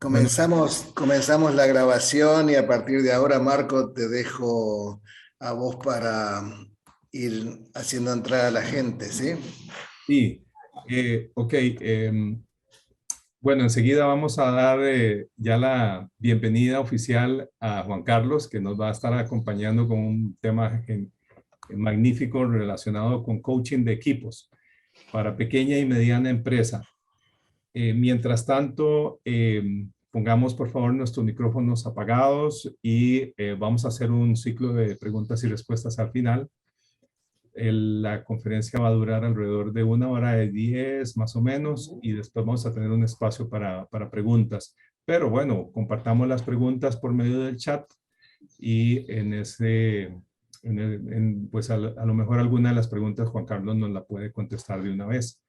Bueno, Comenzamos la grabación y a partir de ahora, Marco, te dejo a vos para ir haciendo entrar a la gente, ¿sí? sí, ok. Bueno, enseguida vamos a dar ya la bienvenida oficial a Juan Carlos, que nos va a estar acompañando con un tema magnífico relacionado con coaching de equipos para pequeña y mediana empresa. Mientras tanto, pongamos por favor nuestros micrófonos apagados y vamos a hacer un ciclo de preguntas y respuestas al final. La conferencia va a durar alrededor de 1 hora 10 más o menos y después vamos a tener un espacio para preguntas. Pero bueno, compartamos las preguntas por medio del chat y pues a lo mejor alguna de las preguntas Juan Carlos nos la puede contestar de una vez.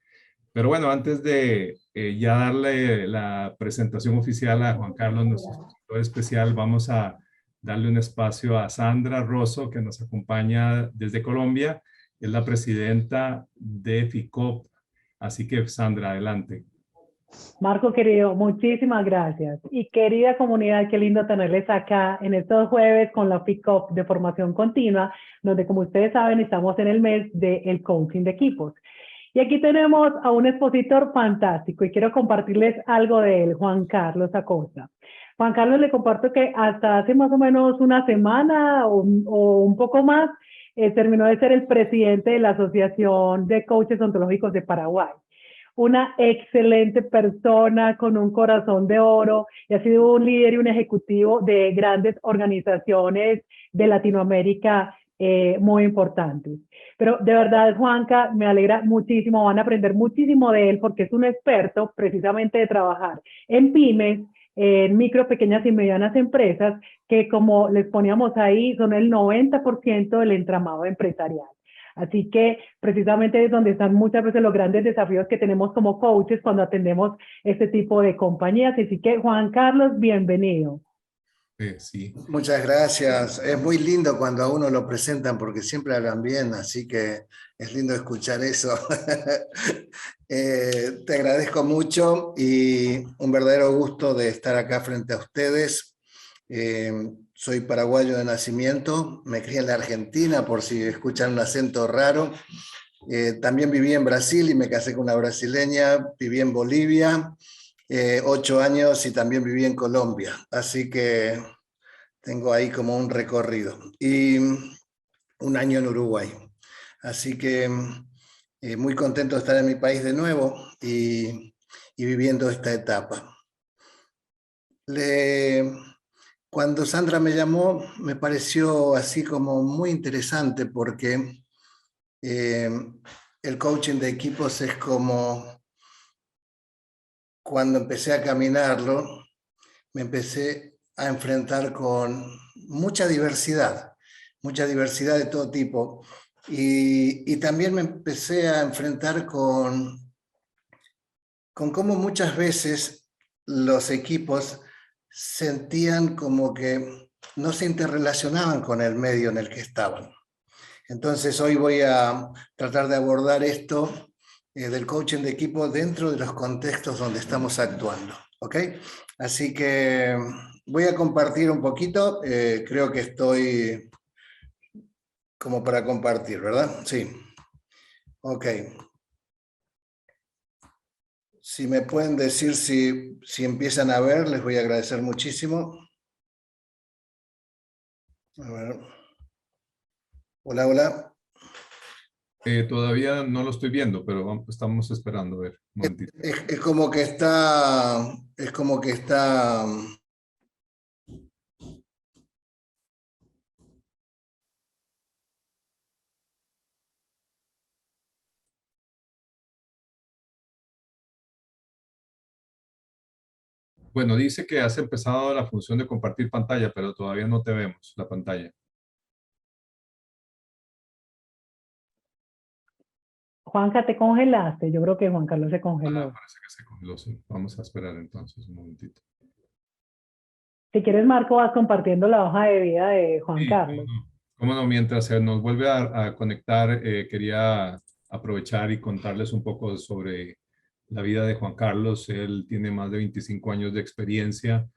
Pero bueno, antes de ya darle la presentación oficial a Juan Carlos, nuestro expositor especial, vamos a darle un espacio a Sandra Rosso, que nos acompaña desde Colombia. Es la presidenta de FICOP. Así que, Sandra, adelante. Marco, querido, muchísimas gracias. Y querida comunidad, qué lindo tenerles acá en estos jueves con la FICOP de formación continua, donde, como ustedes saben, estamos en el mes del coaching de equipos. Y aquí tenemos a un expositor fantástico y quiero compartirles algo de él, Juan Carlos Acosta. Juan Carlos, le comparto que hasta hace más o menos una semana o un poco más, terminó de ser el presidente de la Asociación de Coaches Ontológicos de Paraguay. Una excelente persona con un corazón de oro y ha sido un líder y un ejecutivo de grandes organizaciones de Latinoamérica muy importantes. Pero de verdad, Juanca, me alegra muchísimo, van a aprender muchísimo de él porque es un experto precisamente de trabajar en pymes, en micro, pequeñas y medianas empresas, que como les poníamos ahí, son el 90% del entramado empresarial. Así que precisamente es donde están muchas veces los grandes desafíos que tenemos como coaches cuando atendemos este tipo de compañías. Así que Juan Carlos, bienvenido. Sí. Muchas gracias. Es muy lindo cuando a uno lo presentan porque siempre hablan bien, así que es lindo escuchar eso. Te agradezco mucho y un verdadero gusto de estar acá frente a ustedes. Soy paraguayo de nacimiento, me crié en la Argentina por si escuchan un acento raro. También viví en Brasil y me casé con una brasileña, viví en Bolivia 8 años y también viví en Colombia, así que tengo ahí como un recorrido. Y un año en Uruguay. Así que muy contento de estar en mi país de nuevo y viviendo esta etapa. Cuando Sandra me llamó, me pareció así como muy interesante porque el coaching de equipos es como cuando empecé a caminarlo, me empecé a enfrentar con mucha diversidad de todo tipo. Y también me empecé a enfrentar con cómo muchas veces los equipos sentían como que no se interrelacionaban con el medio en el que estaban. Entonces hoy voy a tratar de abordar esto del coaching de equipo dentro de los contextos donde estamos actuando. ¿Ok? Así que voy a compartir un poquito. Creo que estoy como para compartir, ¿verdad? Sí. Ok. Si me pueden decir si empiezan a ver, les voy a agradecer muchísimo. A ver. Hola, hola. Todavía no lo estoy viendo, pero estamos esperando a ver. Un momentito. Es como que está... Es como que está... Bueno, dice que has empezado la función de compartir pantalla, pero todavía no te vemos la pantalla. Juanca, te congelaste. Yo creo que Juan Carlos se Ah, congeló. parece que se congeló, sí. Vamos a esperar entonces un momentito. Si quieres, Marco, vas compartiendo la hoja de vida de Juan Sí, cómo Carlos. no. Cómo no, mientras se nos vuelve a conectar, quería aprovechar y contarles un poco sobre la vida de Juan Carlos. Él tiene más de 25 años de experiencia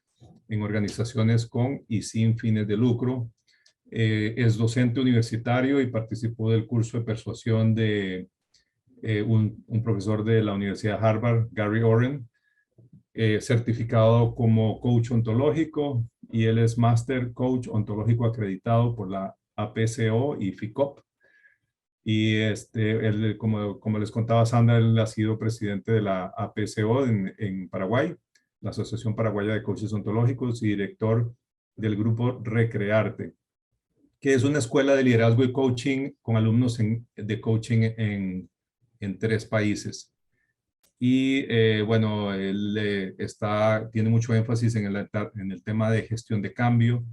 en organizaciones con y sin fines de lucro. Es docente universitario y participó del curso de persuasión de un profesor de la Universidad de Harvard, Gary Oren, certificado como coach ontológico, y él es Master Coach Ontológico acreditado por la APCO y FICOP. Y él, como les contaba Sandra, él ha sido presidente de la APCO en Paraguay, la Asociación Paraguaya de Coaches Ontológicos, y director del grupo Recrearte, que es una escuela de liderazgo y coaching con alumnos de coaching en 3 países. Y bueno, él tiene mucho énfasis en el tema de gestión de cambio,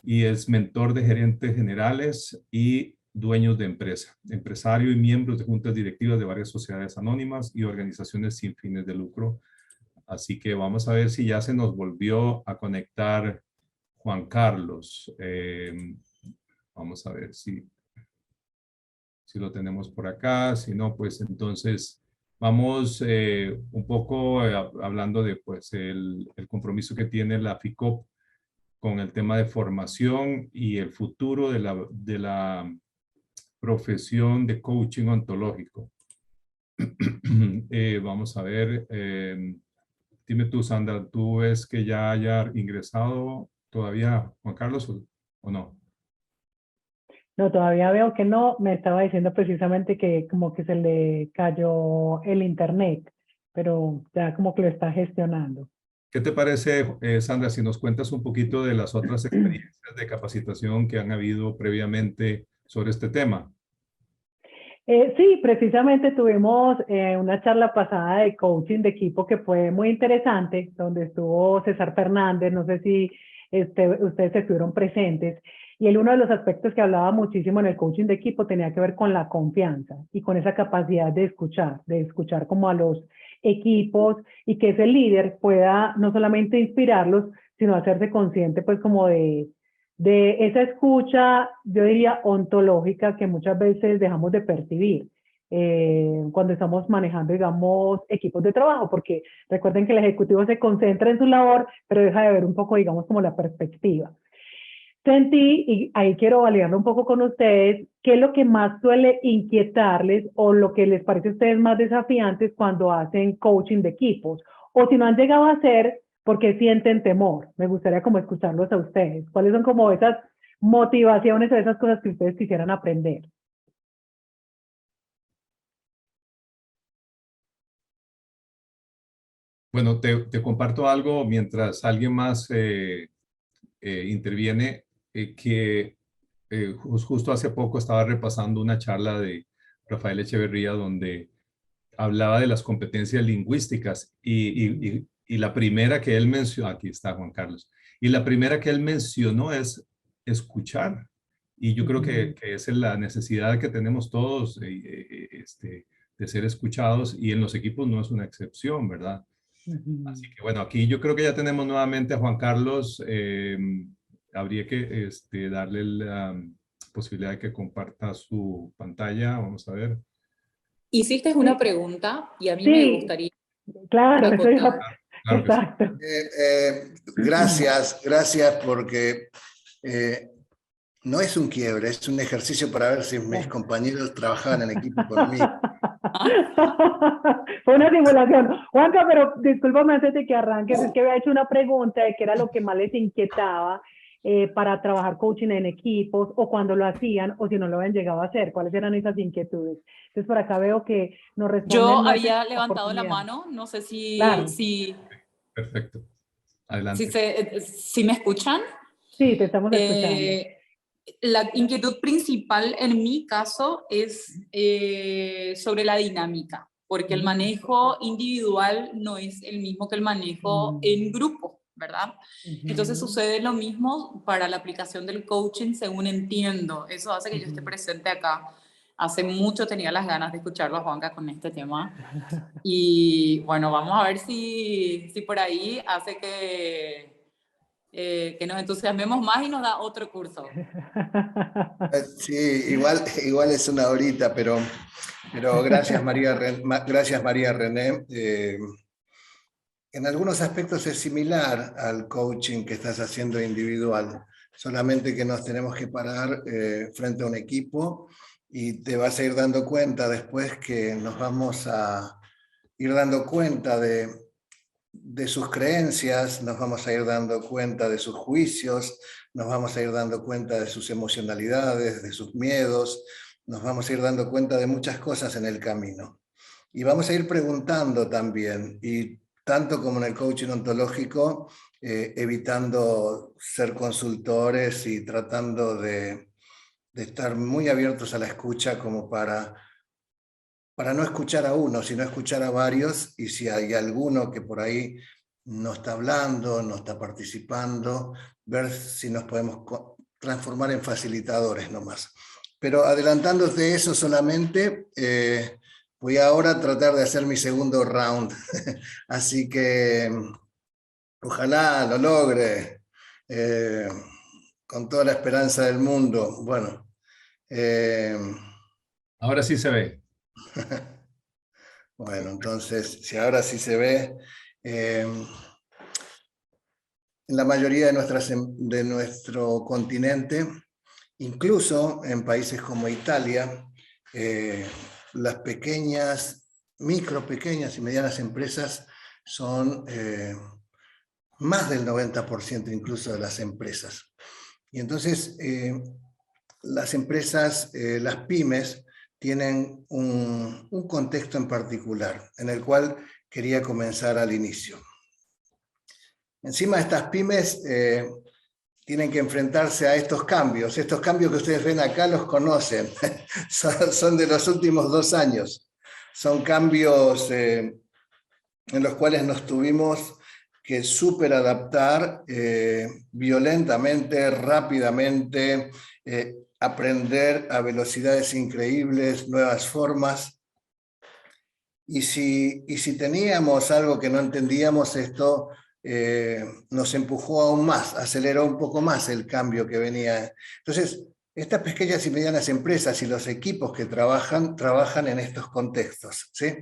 y es mentor de gerentes generales y dueños de empresa, empresario y miembros de juntas directivas de varias sociedades anónimas y organizaciones sin fines de lucro. Así que vamos a ver si ya se nos volvió a conectar Juan Carlos. Vamos a ver si lo tenemos por acá. Si no, pues entonces vamos un poco hablando de pues, el compromiso que tiene la FICOP con el tema de formación y el futuro de la profesión de coaching ontológico. Vamos a ver. Dime tú, Sandra, ¿tú ves que ya haya ingresado todavía Juan Carlos o no? No, todavía veo que no. Me estaba diciendo precisamente que como que se le cayó el internet, pero ya como que lo está gestionando. ¿Qué te parece, Sandra, si nos cuentas un poquito de las otras experiencias de capacitación que han habido previamente sobre este tema? Sí, precisamente tuvimos una charla pasada de coaching de equipo que fue muy interesante, donde estuvo César Fernández, no sé si ustedes estuvieron presentes, y uno de los aspectos que hablaba muchísimo en el coaching de equipo tenía que ver con la confianza y con esa capacidad de escuchar como a los equipos, y que ese líder pueda no solamente inspirarlos, sino hacerse consciente pues como de esa escucha, yo diría, ontológica, que muchas veces dejamos de percibir cuando estamos manejando, digamos, equipos de trabajo, porque recuerden que el ejecutivo se concentra en su labor, pero deja de ver un poco, digamos, como la perspectiva. Sentí, y ahí quiero validarlo un poco con ustedes, qué es lo que más suele inquietarles o lo que les parece a ustedes más desafiantes cuando hacen coaching de equipos, o si no han llegado a hacer, porque sienten temor. Me gustaría como escucharlos a ustedes. ¿Cuáles son como esas motivaciones o esas cosas que ustedes quisieran aprender? Bueno, te comparto algo mientras alguien más interviene, que justo hace poco estaba repasando una charla de Rafael Echeverría donde hablaba de las competencias lingüísticas, y la primera que él mencionó, aquí está Juan Carlos, y la primera que él mencionó es escuchar. Y yo creo que esa es la necesidad que tenemos todos, de ser escuchados, y en los equipos no es una excepción, ¿verdad? Así que bueno, aquí yo creo que ya tenemos nuevamente a Juan Carlos. Habría que darle la posibilidad de que comparta su pantalla. Vamos a ver. Hiciste una pregunta y a mí me Sí, gustaría claro, eso acotar. Claro que sí. exacto. Gracias porque no es un quiebre, es un ejercicio para ver si mis compañeros trabajaban en equipo conmigo. Fue una simulación. Juanca, pero discúlpame antes de que arranques, es que había hecho una pregunta de qué era lo que más les inquietaba para trabajar coaching en equipos, o cuando lo hacían, o si no lo habían llegado a hacer, cuáles eran esas inquietudes. Entonces por acá veo que nos responden. Yo había levantado la mano, no sé Claro. Perfecto. Adelante. si me escuchan. Sí, te estamos escuchando. La inquietud principal en mi caso es sobre la dinámica, porque el manejo individual no es el mismo que el manejo en grupo, ¿verdad? Entonces sucede lo mismo para la aplicación del coaching, según entiendo. Eso hace que yo esté presente acá. Hace mucho tenía las ganas de escucharlo a Juanca con este tema. Y bueno, vamos a ver si por ahí hace que nos entusiasmemos más y nos da otro curso. Sí, igual es una horita, pero gracias María René. En algunos aspectos es similar al coaching que estás haciendo individual, solamente que nos tenemos que parar frente a un equipo y te vas a ir dando cuenta después que nos vamos a ir dando cuenta de sus creencias, nos vamos a ir dando cuenta de sus juicios, nos vamos a ir dando cuenta de sus emocionalidades, de sus miedos, nos vamos a ir dando cuenta de muchas cosas en el camino. Y vamos a ir preguntando también, y tanto como en el coaching ontológico, evitando ser consultores y tratando de estar muy abiertos a la escucha como para no escuchar a uno, sino escuchar a varios, y si hay alguno que por ahí no está hablando, no está participando, ver si nos podemos transformar en facilitadores nomás. Pero adelantándote eso solamente, voy ahora a tratar de hacer mi segundo round, así que ojalá lo logre, con toda la esperanza del mundo. Bueno. Ahora sí se ve. Bueno, entonces, si ahora sí se ve, en la mayoría de nuestro continente, incluso en países como Italia, las pequeñas, pequeñas y medianas empresas son más del 90% incluso de las empresas. Y entonces, las empresas, las pymes, tienen un contexto en particular, en el cual quería comenzar al inicio. Encima estas pymes tienen que enfrentarse a estos cambios que ustedes ven acá los conocen, son de los últimos 2 años, son cambios en los cuales nos tuvimos que súper adaptar violentamente, rápidamente, aprender a velocidades increíbles, nuevas formas. Y si teníamos algo que no entendíamos, esto nos empujó aún más, aceleró un poco más el cambio que venía. Entonces, estas pequeñas y medianas empresas y los equipos que trabajan en estos contextos, ¿sí?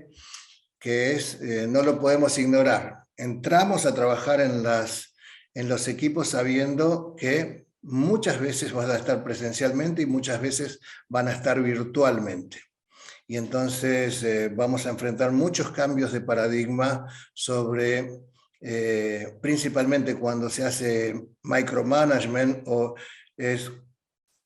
Que es, no lo podemos ignorar. Entramos a trabajar en los equipos sabiendo que muchas veces van a estar presencialmente y muchas veces van a estar virtualmente. Y entonces vamos a enfrentar muchos cambios de paradigma sobre, principalmente cuando se hace micromanagement, o es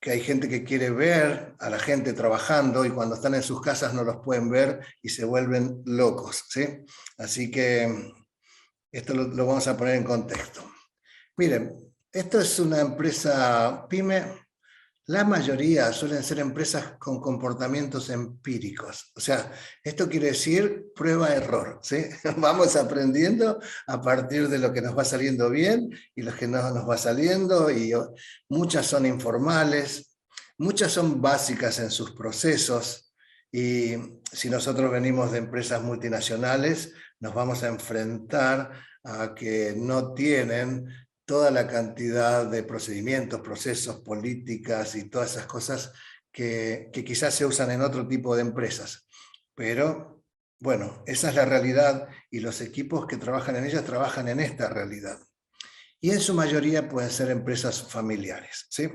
que hay gente que quiere ver a la gente trabajando y cuando están en sus casas no los pueden ver y se vuelven locos, ¿sí? Así que esto lo vamos a poner en contexto. Miren, esto es una empresa pyme. La mayoría suelen ser empresas con comportamientos empíricos. O sea, esto quiere decir prueba-error, ¿sí? Vamos aprendiendo a partir de lo que nos va saliendo bien y lo que no nos va saliendo, y muchas son informales, muchas son básicas en sus procesos, y si nosotros venimos de empresas multinacionales, nos vamos a enfrentar a que no tienen toda la cantidad de procedimientos, procesos, políticas y todas esas cosas que quizás se usan en otro tipo de empresas. Pero, bueno, esa es la realidad y los equipos que trabajan en ellas trabajan en esta realidad. Y en su mayoría pueden ser empresas familiares, ¿sí?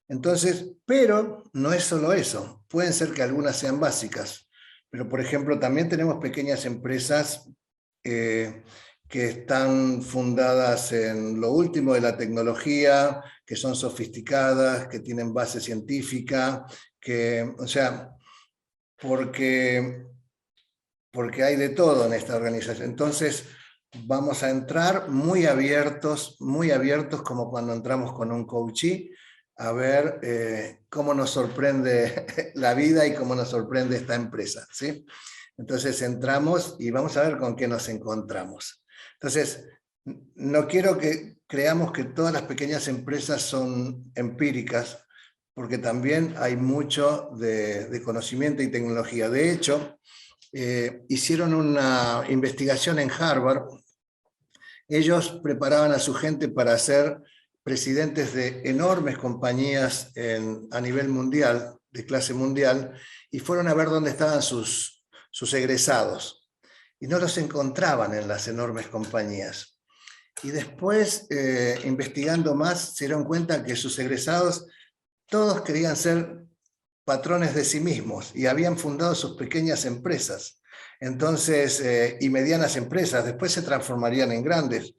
Entonces, pero no es solo eso. Pueden ser que algunas sean básicas, pero por ejemplo también tenemos pequeñas empresas que están fundadas en lo último de la tecnología, que son sofisticadas, que tienen base científica, o sea, porque hay de todo en esta organización. Entonces, vamos a entrar muy abiertos como cuando entramos con un coachee, a ver cómo nos sorprende la vida y cómo nos sorprende esta empresa, ¿sí? Entonces entramos y vamos a ver con qué nos encontramos. Entonces, no quiero que creamos que todas las pequeñas empresas son empíricas, porque también hay mucho de conocimiento y tecnología. De hecho, hicieron una investigación en Harvard Ellos preparaban a su gente para ser presidentes de enormes compañías a nivel mundial, de clase mundial, y fueron a ver dónde estaban sus egresados. Y no los encontraban en las enormes compañías. Y después, investigando más, se dieron cuenta que sus egresados todos querían ser patrones de sí mismos y habían fundado sus pequeñas empresas. Entonces, y medianas empresas, después se transformarían en grandes,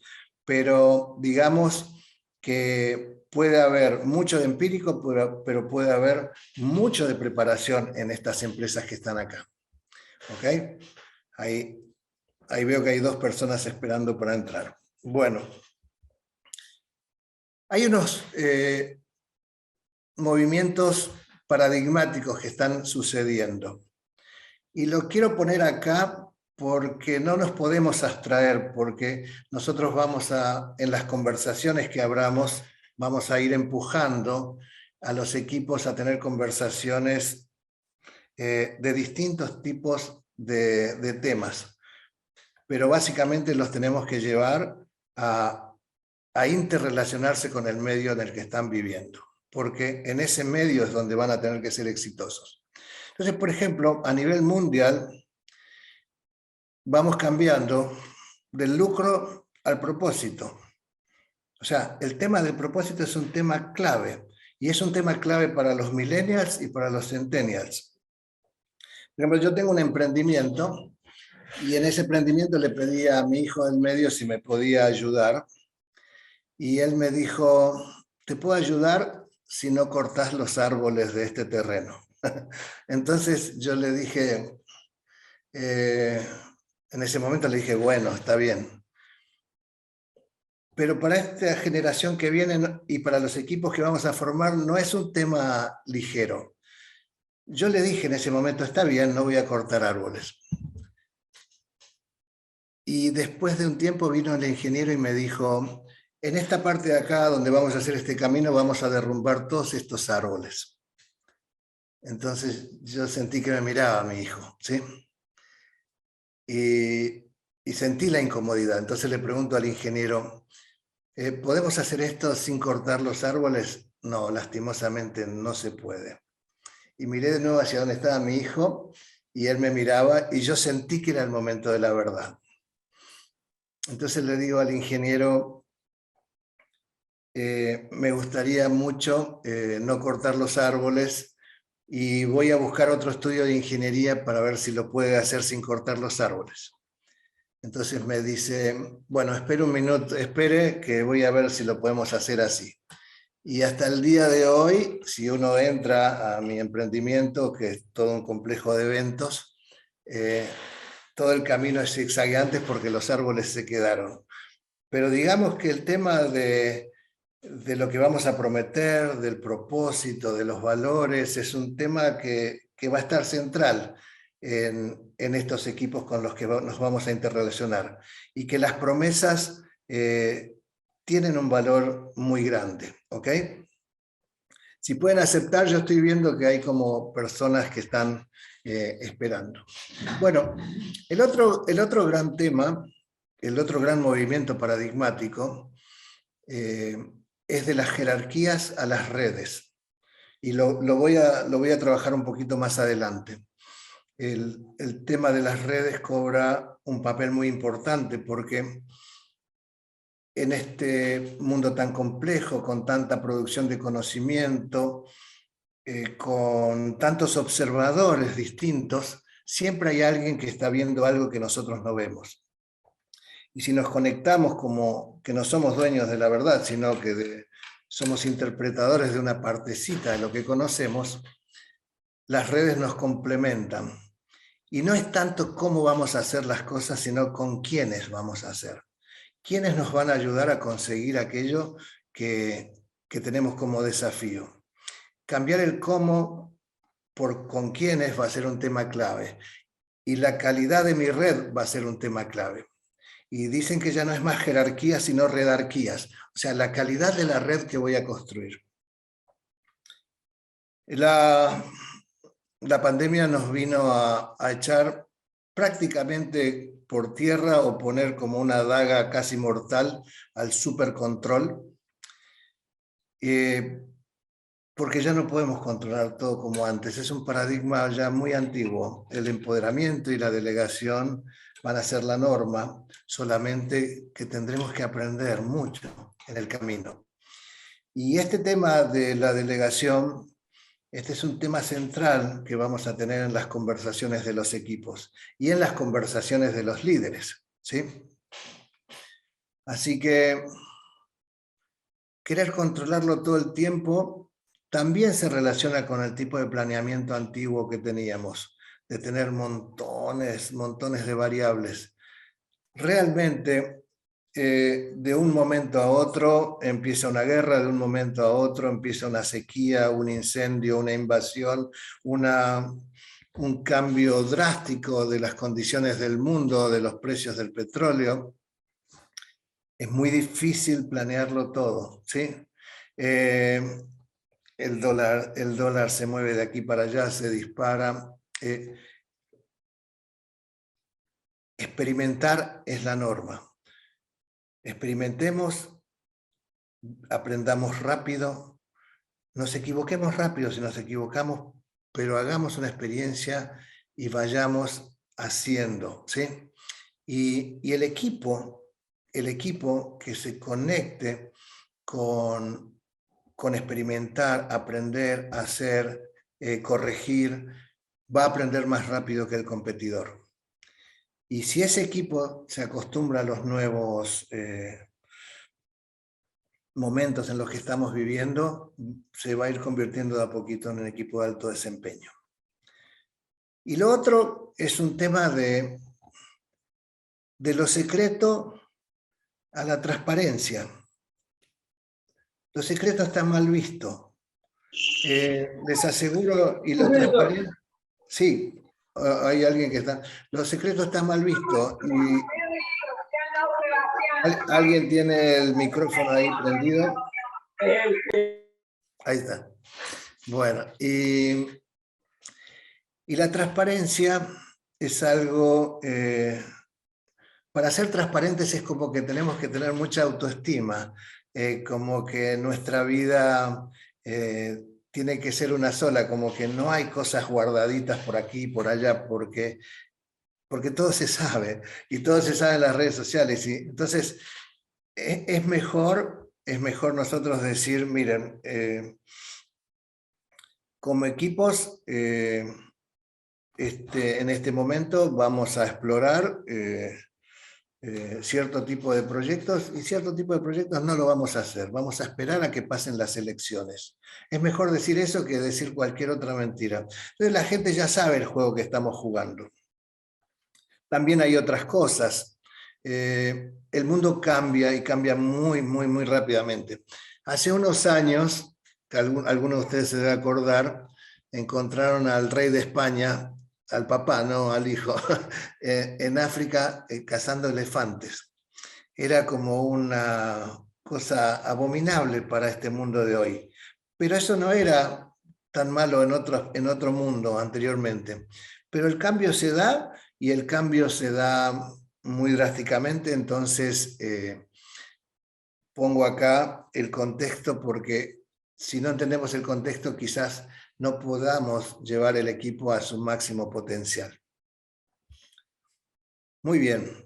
pero digamos que puede haber mucho de empírico, pero puede haber mucho de preparación en estas empresas que están acá. ¿Ok? Ahí veo que hay 2 personas esperando para entrar. Bueno, hay unos movimientos paradigmáticos que están sucediendo. Y lo quiero poner acá porque no nos podemos abstraer, porque nosotros en las conversaciones que abramos, vamos a ir empujando a los equipos a tener conversaciones de distintos tipos de temas. Pero básicamente los tenemos que llevar a interrelacionarse con el medio en el que están viviendo, porque en ese medio es donde van a tener que ser exitosos. Entonces, por ejemplo, a nivel mundial, vamos cambiando del lucro al propósito. O sea, el tema del propósito es un tema clave, y es un tema clave para los millennials y para los centennials. Por ejemplo, yo tengo un emprendimiento, y en ese emprendimiento le pedí a mi hijo del medio si me podía ayudar, y él me dijo, te puedo ayudar si no cortás los árboles de este terreno. Entonces yo le dije, en ese momento le dije, bueno, está bien. Pero para esta generación que viene y para los equipos que vamos a formar no es un tema ligero. Yo le dije en ese momento, está bien, no voy a cortar árboles. Y después de un tiempo vino el ingeniero y me dijo, en esta parte de acá donde vamos a hacer este camino vamos a derrumbar todos estos árboles. Entonces yo sentí que me miraba mi hijo, ¿sí? Y sentí la incomodidad. Entonces le pregunto al ingeniero, ¿podemos hacer esto sin cortar los árboles? No, lastimosamente no se puede. Y miré de nuevo hacia donde estaba mi hijo y él me miraba y yo sentí que era el momento de la verdad. Entonces le digo al ingeniero, me gustaría mucho no cortar los árboles y voy a buscar otro estudio de ingeniería para ver si lo puede hacer sin cortar los árboles. Entonces me dice, bueno, espere un minuto, espere que voy a ver si lo podemos hacer así. Y hasta el día de hoy, si uno entra a mi emprendimiento, que es todo un complejo de eventos, todo el camino es zigzagueante porque los árboles se quedaron. Pero digamos que el tema de lo que vamos a prometer, del propósito, de los valores, es un tema que va a estar central en estos equipos con los que nos vamos a interrelacionar. Y que las promesas tienen un valor muy grande, ¿ok? Si pueden aceptar, yo estoy viendo que hay como personas que están esperando. Bueno, el otro gran tema, el otro gran movimiento paradigmático es de las jerarquías a las redes. Y lo voy a trabajar un poquito más adelante. El tema de las redes cobra un papel muy importante porque en este mundo tan complejo, con tanta producción de conocimiento, con tantos observadores distintos, siempre hay alguien que está viendo algo que nosotros no vemos. Y si nos conectamos como que no somos dueños de la verdad, sino que somos interpretadores de una partecita de lo que conocemos, las redes nos complementan. Y no es tanto cómo vamos a hacer las cosas, sino con quiénes vamos a hacer. ¿Quiénes nos van a ayudar a conseguir aquello que tenemos como desafío? Cambiar el cómo por con quiénes va a ser un tema clave. Y la calidad de mi red va a ser un tema clave. Y dicen que ya no es más jerarquía, sino redarquías. O sea, la calidad de la red que voy a construir. La pandemia nos vino a echar prácticamente por tierra o poner como una daga casi mortal al supercontrol, porque ya no podemos controlar todo como antes. Es un paradigma ya muy antiguo. El empoderamiento y la delegación van a ser la norma, solamente que tendremos que aprender mucho en el camino. Y este tema de la delegación, este es un tema central que vamos a tener en las conversaciones de los equipos y en las conversaciones de los líderes, ¿sí? Así que querer controlarlo todo el tiempo también se relaciona con el tipo de planeamiento antiguo que teníamos, de tener montones de variables. Realmente, de un momento a otro empieza una guerra, de un momento a otro empieza una sequía, un incendio, una invasión, un cambio drástico de las condiciones del mundo, de los precios del petróleo. Es muy difícil planearlo todo, ¿sí? El dólar se mueve de aquí para allá, se dispara. Experimentar es la norma. Experimentemos, aprendamos rápido, nos equivoquemos rápido si nos equivocamos, pero hagamos una experiencia y vayamos haciendo, ¿sí? Y el equipo que se conecte con experimentar, aprender, hacer, corregir, va a aprender más rápido que el competidor. Y si ese equipo se acostumbra a los nuevos momentos en los que estamos viviendo, se va a ir convirtiendo de a poquito en un equipo de alto desempeño. Y lo otro es un tema de lo secreto a la transparencia. Lo secreto está mal visto. Les aseguro, y lo transparente... Sí, hay alguien que está... Lo secreto está mal visto. Y ¿alguien tiene el micrófono ahí prendido? Ahí está. Bueno, y la transparencia es algo... para ser transparentes es como que tenemos que tener mucha autoestima, como que nuestra vida tiene que ser una sola, como que no hay cosas guardaditas por aquí y por allá, porque todo se sabe, y todo se sabe en las redes sociales. Y entonces es mejor nosotros decir, miren, como equipos, en este momento vamos a explorar cierto tipo de proyectos, y cierto tipo de proyectos no lo vamos a hacer, vamos a esperar a que pasen las elecciones. Es mejor decir eso que decir cualquier otra mentira. Entonces la gente ya sabe el juego que estamos jugando. También hay otras cosas. El mundo cambia, y cambia muy rápidamente. Hace unos años, que algunos de ustedes se deben acordar, encontraron al rey de España, al papá, no al hijo, en África cazando elefantes. Era como una cosa abominable para este mundo de hoy. Pero eso no era tan malo en otro mundo anteriormente. Pero el cambio se da, y el cambio se da muy drásticamente. Entonces pongo acá el contexto, porque si no entendemos el contexto quizás no podamos llevar el equipo a su máximo potencial. Muy bien.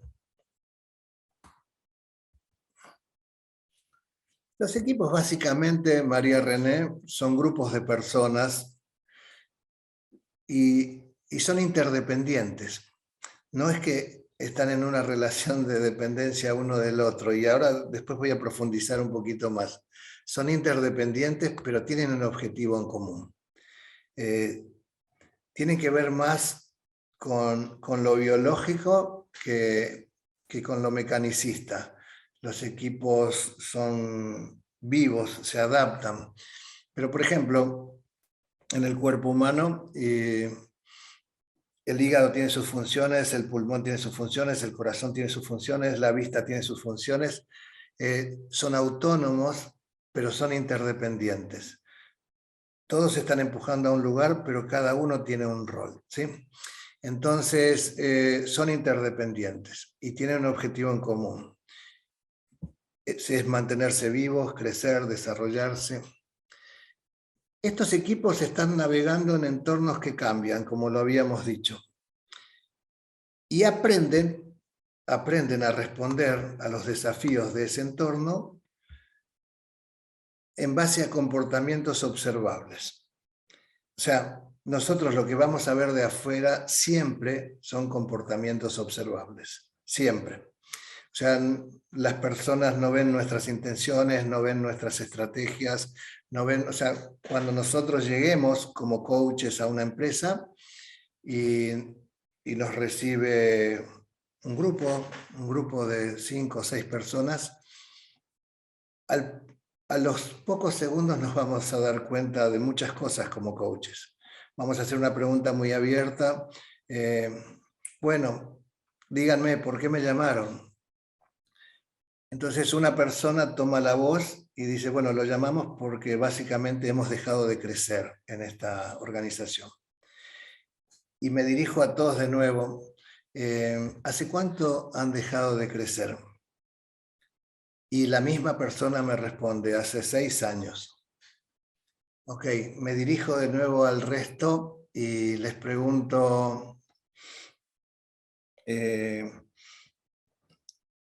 Los equipos básicamente, María René, son grupos de personas y son interdependientes. No es que están en una relación de dependencia uno del otro, y ahora después voy a profundizar un poquito más. Son interdependientes, pero tienen un objetivo en común. Tienen que ver más con lo biológico que con lo mecanicista. Los equipos son vivos, se adaptan. Pero, por ejemplo, en el cuerpo humano, el hígado tiene sus funciones, el pulmón tiene sus funciones, el corazón tiene sus funciones, la vista tiene sus funciones. Son autónomos, pero son interdependientes. Todos están empujando a un lugar, pero cada uno tiene un rol, ¿sí? Entonces, son interdependientes y tienen un objetivo en común. Es mantenerse vivos, crecer, desarrollarse. Estos equipos están navegando en entornos que cambian, como lo habíamos dicho. Y aprenden a responder a los desafíos de ese entorno en base a comportamientos observables. O sea, nosotros lo que vamos a ver de afuera siempre son comportamientos observables, siempre. O sea, las personas no ven nuestras intenciones, no ven nuestras estrategias, no ven, o sea, cuando nosotros lleguemos como coaches a una empresa y nos recibe un grupo de 5 o 6 personas, a los pocos segundos nos vamos a dar cuenta de muchas cosas como coaches. Vamos a hacer una pregunta muy abierta. Bueno, díganme, ¿por qué me llamaron? Entonces una persona toma la voz y dice, bueno, lo llamamos porque básicamente hemos dejado de crecer en esta organización. Y me dirijo a todos de nuevo. ¿Hace cuánto han dejado de crecer? Y la misma persona me responde, hace 6 años. Ok, me dirijo de nuevo al resto y les pregunto,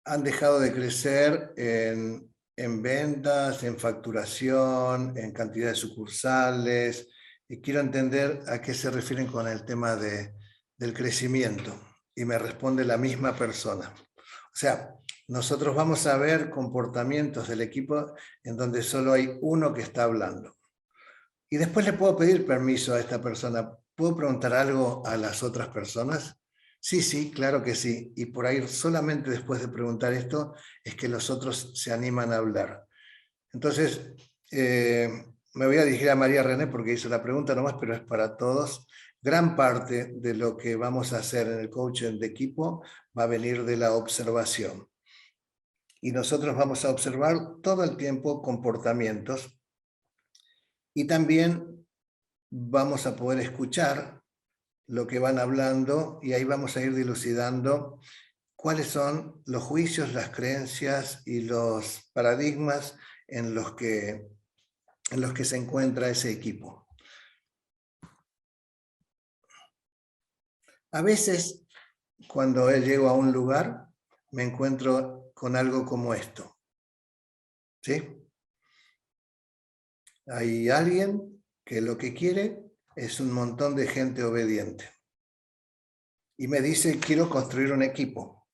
¿han dejado de crecer en ventas, en facturación, en cantidad de sucursales? Y quiero entender a qué se refieren con el tema del crecimiento. Y me responde la misma persona. O sea, nosotros vamos a ver comportamientos del equipo en donde solo hay uno que está hablando. Y después le puedo pedir permiso a esta persona. ¿Puedo preguntar algo a las otras personas? Sí, claro que sí. Y por ahí solamente después de preguntar esto es que los otros se animan a hablar. Entonces, me voy a dirigir a María René porque hizo la pregunta nomás, pero es para todos. Gran parte de lo que vamos a hacer en el coaching de equipo va a venir de la observación. Y nosotros vamos a observar todo el tiempo comportamientos y también vamos a poder escuchar lo que van hablando y ahí vamos a ir dilucidando cuáles son los juicios, las creencias y los paradigmas en los que se encuentra ese equipo. A veces, cuando llego a un lugar, me encuentro con algo como esto. ¿Sí? Hay alguien que lo que quiere es un montón de gente obediente. Y me dice, quiero construir un equipo.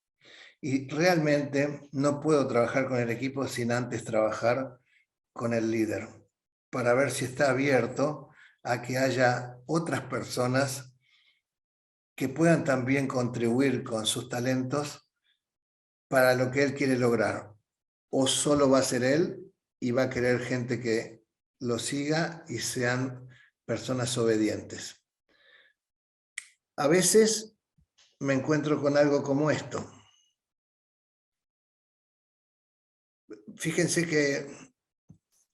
Y realmente no puedo trabajar con el equipo sin antes trabajar con el líder, para ver si está abierto a que haya otras personas que puedan también contribuir con sus talentos para lo que él quiere lograr. O solo va a ser él y va a querer gente que lo siga y sean personas obedientes. A veces me encuentro con algo como esto. Fíjense que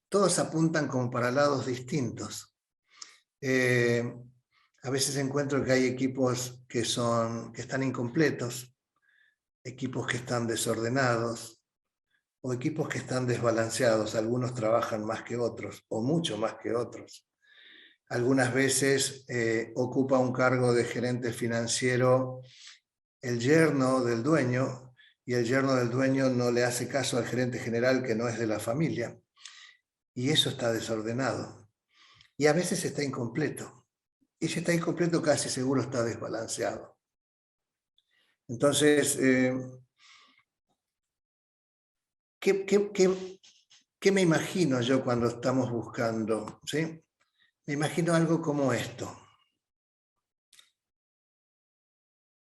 todos apuntan como para lados distintos. A veces encuentro que hay equipos que están incompletos, equipos que están desordenados o equipos que están desbalanceados. Algunos trabajan más que otros o mucho más que otros. Algunas veces ocupa un cargo de gerente financiero el yerno del dueño y el yerno del dueño no le hace caso al gerente general que no es de la familia. Y eso está desordenado. Y a veces está incompleto. Y si está incompleto, casi seguro está desbalanceado. Entonces, ¿qué me imagino yo cuando estamos buscando? ¿Sí? Me imagino algo como esto.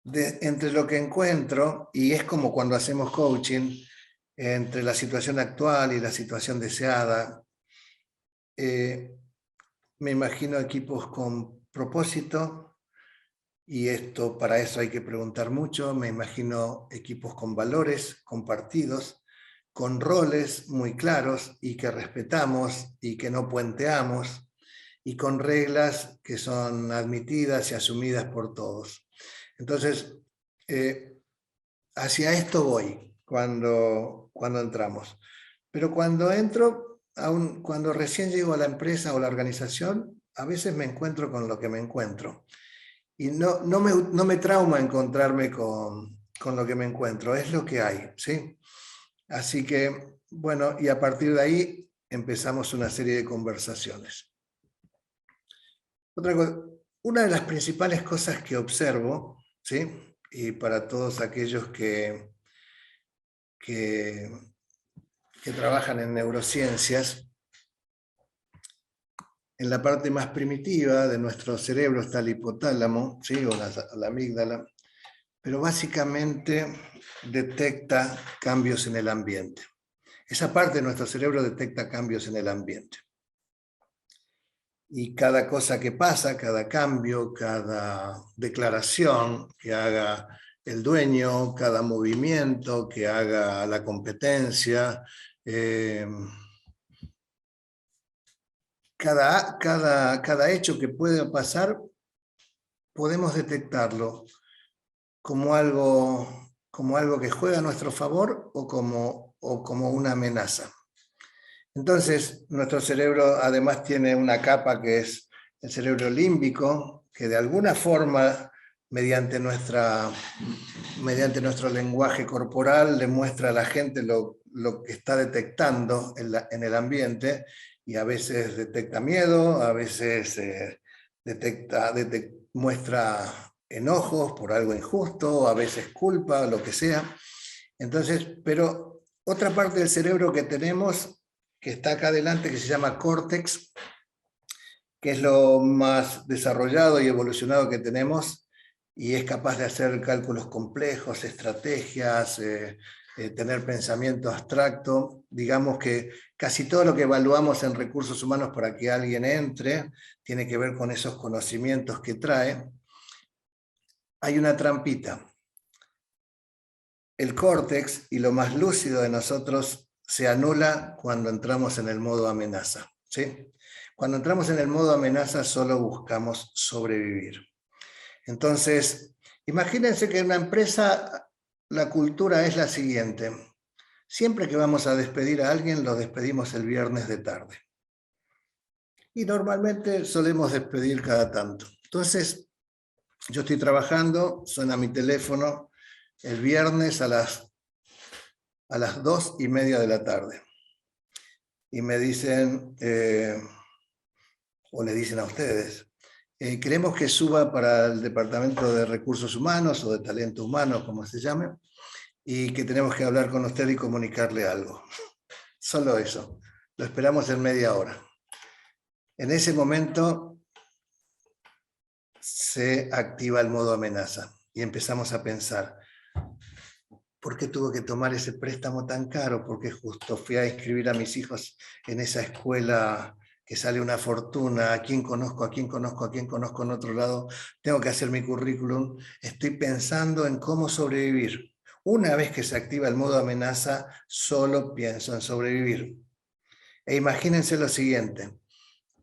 Entre lo que encuentro, y es como cuando hacemos coaching, entre la situación actual y la situación deseada, me imagino equipos con propósito, y para eso hay que preguntar mucho. Me imagino equipos con valores compartidos, con roles muy claros y que respetamos y que no puenteamos, y con reglas que son admitidas y asumidas por todos. Entonces, hacia esto voy cuando entramos. Pero cuando entro, cuando recién llego a la empresa o la organización, a veces me encuentro con lo que me encuentro. Y no me trauma encontrarme con lo que me encuentro, es lo que hay, ¿sí? Así que, bueno, y a partir de ahí empezamos una serie de conversaciones. Una de las principales cosas que observo, ¿sí? Y para todos aquellos que trabajan en neurociencias, en la parte más primitiva de nuestro cerebro está el hipotálamo, ¿sí? O la amígdala, pero básicamente detecta cambios en el ambiente. Esa parte de nuestro cerebro detecta cambios en el ambiente. Y cada cosa que pasa, cada cambio, cada declaración que haga el dueño, cada movimiento que haga la competencia, cada hecho que pueda pasar, podemos detectarlo como algo que juega a nuestro favor o como una amenaza. Entonces, nuestro cerebro además tiene una capa que es el cerebro límbico, que de alguna forma, mediante nuestro lenguaje corporal, le muestra a la gente lo que está detectando en el ambiente, y a veces detecta miedo, a veces muestra enojos por algo injusto, a veces culpa, lo que sea. Entonces, pero otra parte del cerebro que tenemos, que está acá adelante, que se llama córtex, que es lo más desarrollado y evolucionado que tenemos, y es capaz de hacer cálculos complejos, estrategias, tener pensamiento abstracto. Digamos que casi todo lo que evaluamos en recursos humanos para que alguien entre, tiene que ver con esos conocimientos que trae. Hay una trampita. El córtex y lo más lúcido de nosotros se anula cuando entramos en el modo amenaza, ¿sí? Cuando entramos en el modo amenaza solo buscamos sobrevivir. Entonces, imagínense que en una empresa la cultura es la siguiente. Siempre que vamos a despedir a alguien, lo despedimos el viernes de tarde. Y normalmente solemos despedir cada tanto. Entonces, yo estoy trabajando, suena mi teléfono el viernes a las 2:30 de la tarde. Y me dicen, o le dicen a ustedes, queremos que suba para el Departamento de Recursos Humanos o de Talento Humano, como se llame, y que tenemos que hablar con usted y comunicarle algo. Solo eso. Lo esperamos en media hora. En ese momento se activa el modo amenaza y empezamos a pensar, ¿por qué tuvo que tomar ese préstamo tan caro? Porque justo fui a inscribir a mis hijos en esa escuela que sale una fortuna. ¿A quién conozco? ¿A quién conozco? ¿A quién conozco en otro lado? Tengo que hacer mi currículum. Estoy pensando en cómo sobrevivir. Una vez que se activa el modo amenaza, solo pienso en sobrevivir. E imagínense lo siguiente,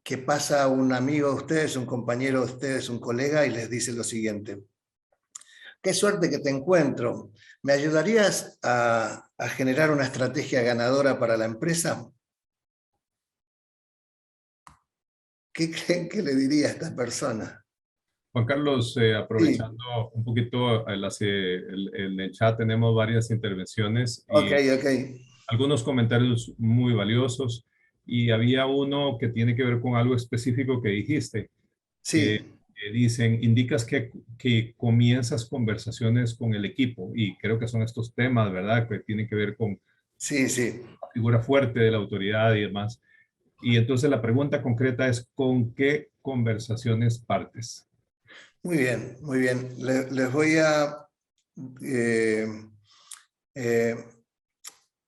que pasa un amigo de ustedes, un compañero de ustedes, un colega, y les dice lo siguiente: qué suerte que te encuentro. ¿Me ayudarías a generar una estrategia ganadora para la empresa? ¿Qué creen que le diría a esta persona? Juan Carlos, aprovechando un poquito en el chat, tenemos varias intervenciones y Ok. algunos comentarios muy valiosos, y había uno que tiene que ver con algo específico que dijiste. Sí. Dicen, indicas que comienzas conversaciones con el equipo, y creo que son estos temas, ¿verdad? Que tienen que ver con Sí. la figura fuerte de la autoridad y demás. Y entonces la pregunta concreta es, ¿con qué conversaciones partes? Muy bien, muy bien. Les voy a...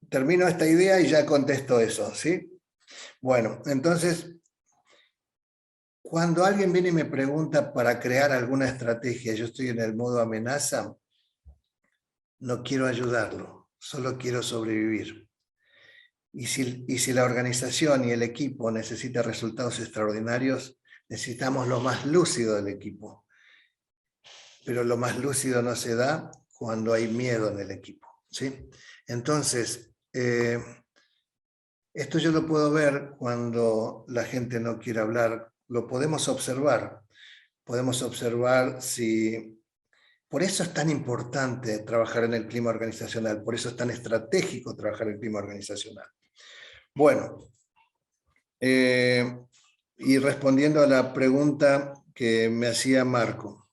termino esta idea y ya contesto eso, ¿sí? Bueno, entonces, cuando alguien viene y me pregunta para crear alguna estrategia, yo estoy en el modo amenaza, no quiero ayudarlo, solo quiero sobrevivir. Y si la organización y el equipo necesitan resultados extraordinarios, necesitamos lo más lúcido del equipo. pero lo más lúcido no se da cuando hay miedo en el equipo, ¿sí? Entonces, esto yo lo puedo ver cuando la gente no quiere hablar, lo podemos observar si... Por eso es tan importante trabajar en el clima organizacional, por eso es tan estratégico trabajar en el clima organizacional. Bueno, y respondiendo a la pregunta que me hacía Marco.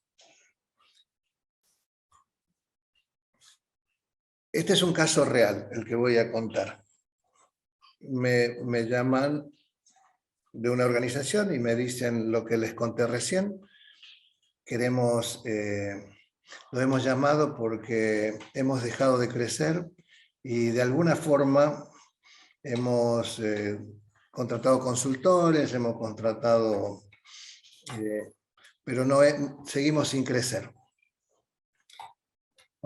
Este es un caso real, el que voy a contar. Me llaman de una organización y me dicen lo que les conté recién. Lo hemos llamado porque hemos dejado de crecer y de alguna forma hemos contratado consultores, hemos contratado, pero seguimos sin crecer.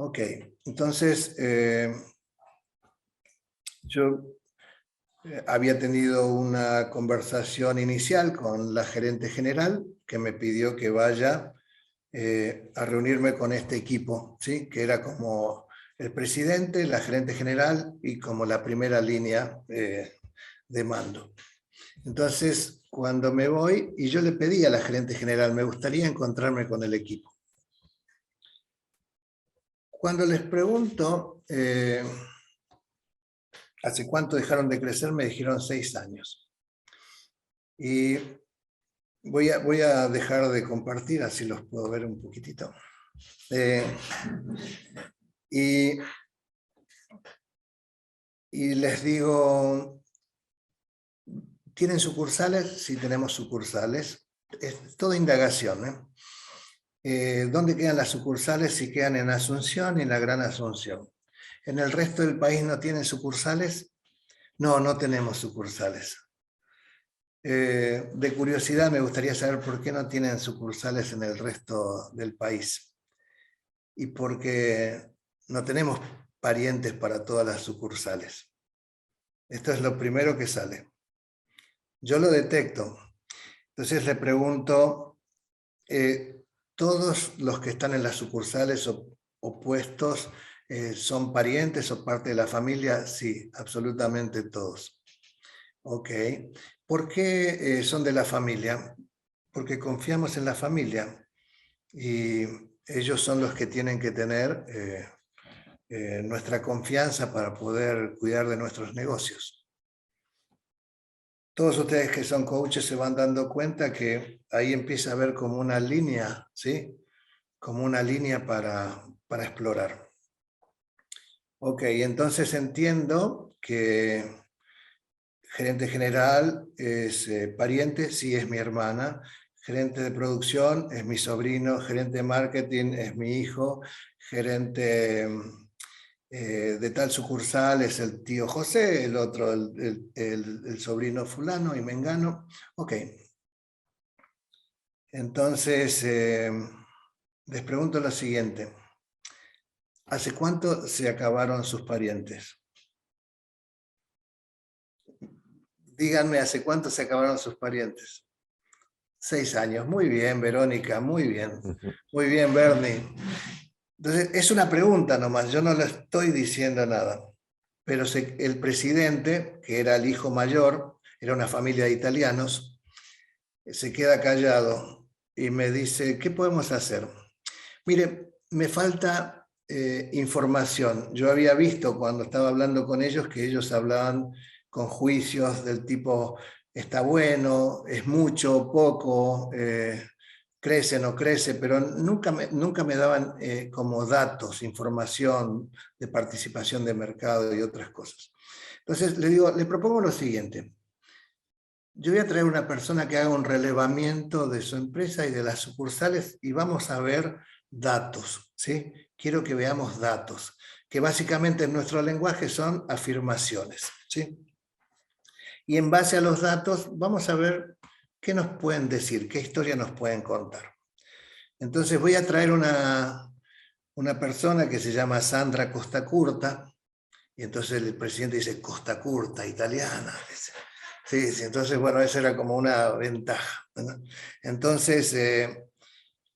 Ok, entonces yo había tenido una conversación inicial con la gerente general que me pidió que vaya a reunirme con este equipo, ¿sí? Que era como el presidente, la gerente general y como la primera línea de mando. Entonces, cuando me voy, y yo le pedí a la gerente general, me gustaría encontrarme con el equipo. Cuando les pregunto, ¿hace cuánto dejaron de crecer? Me dijeron 6 años. Y voy a dejar de compartir, así los puedo ver un poquitito. Y les digo, ¿tienen sucursales? Sí, tenemos sucursales. Es toda indagación, ¿dónde quedan las sucursales? Si quedan en Asunción y en la Gran Asunción. ¿En el resto del país no tienen sucursales? No, no tenemos sucursales. De curiosidad me gustaría saber por qué no tienen sucursales en el resto del país. Y porque no tenemos parientes para todas las sucursales. Esto es lo primero que sale. Yo lo detecto. Entonces le pregunto, ¿todos los que están en las sucursales o puestos son parientes o parte de la familia? Sí, absolutamente todos. Ok. ¿Por qué son de la familia? Porque confiamos en la familia y ellos son los que tienen que tener nuestra confianza para poder cuidar de nuestros negocios. Todos ustedes que son coaches se van dando cuenta que ahí empieza a haber como una línea, ¿sí? Como una línea para explorar. Ok, entonces entiendo que gerente general es pariente, sí, es mi hermana. Gerente de producción es mi sobrino. Gerente de marketing es mi hijo. Gerente de tal sucursal es el tío José, el otro el sobrino fulano y mengano. Ok. Entonces, les pregunto lo siguiente. ¿Hace cuánto se acabaron sus parientes? Díganme, ¿hace cuánto se acabaron sus parientes? 6 años. Muy bien, Verónica, muy bien. Muy bien, Bernie. Entonces, es una pregunta nomás, yo no le estoy diciendo nada. Pero el presidente, que era el hijo mayor, era una familia de italianos, se queda callado y me dice, ¿qué podemos hacer? Mire, me falta información. Yo había visto cuando estaba hablando con ellos que ellos hablaban con juicios del tipo, está bueno, es mucho, poco, crece, no crece, pero nunca me daban como datos, información de participación de mercado y otras cosas. Entonces le propongo lo siguiente. Yo voy a traer una persona que haga un relevamiento de su empresa y de las sucursales y vamos a ver datos, ¿sí? Quiero que veamos datos, que básicamente en nuestro lenguaje son afirmaciones, ¿sí? Y en base a los datos vamos a ver qué nos pueden decir, qué historia nos pueden contar. Entonces voy a traer una persona que se llama Sandra Costacurta, y entonces el presidente dice, Costacurta, italiana. Sí, entonces, bueno, esa era como una ventaja, ¿no? Entonces,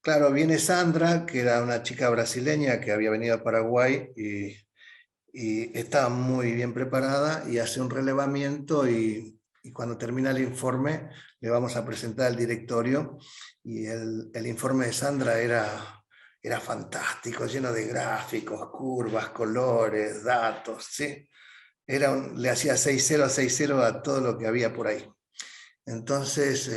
claro, viene Sandra, que era una chica brasileña que había venido a Paraguay y estaba muy bien preparada y hace un relevamiento y cuando termina el informe le vamos a presentar al directorio y el informe de Sandra era fantástico, lleno de gráficos, curvas, colores, datos, ¿sí? Le hacía 6-0, 6-0 a todo lo que había por ahí. Entonces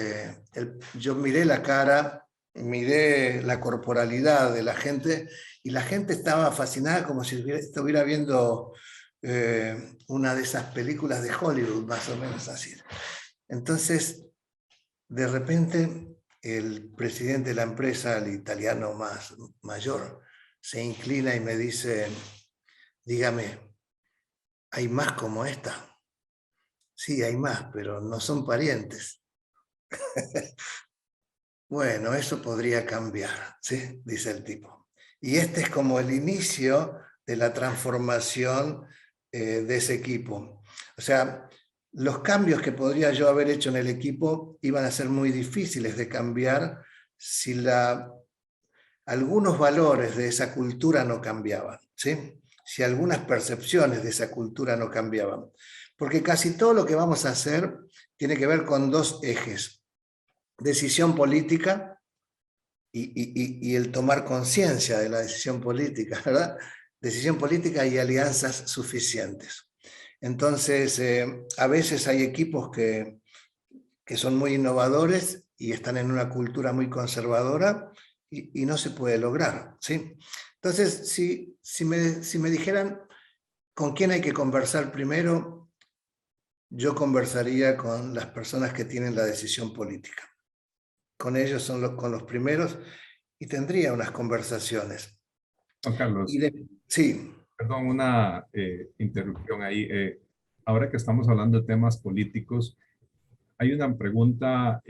yo miré la cara, miré la corporalidad de la gente y la gente estaba fascinada como si estuviera viendo una de esas películas de Hollywood, más o menos así. Entonces, de repente, el presidente de la empresa, el italiano más mayor, se inclina y me dice, dígame, ¿hay más como esta? Sí, hay más, pero no son parientes. Bueno, eso podría cambiar, ¿sí? Dice el tipo. Y este es como el inicio de la transformación de ese equipo. O sea, los cambios que podría yo haber hecho en el equipo iban a ser muy difíciles de cambiar si algunos valores de esa cultura no cambiaban, ¿sí? Si algunas percepciones de esa cultura no cambiaban. Porque casi todo lo que vamos a hacer tiene que ver con dos ejes. Decisión política y el tomar conciencia de la decisión política, ¿verdad? Decisión política y alianzas suficientes. Entonces, a veces hay equipos que son muy innovadores y están en una cultura muy conservadora y no se puede lograr, ¿sí? Entonces, si me dijeran con quién hay que conversar primero, yo conversaría con las personas que tienen la decisión política. Con ellos son con los primeros y tendría unas conversaciones. Juan Carlos, sí. perdón, una interrupción ahí. Ahora que estamos hablando de temas políticos, hay una pregunta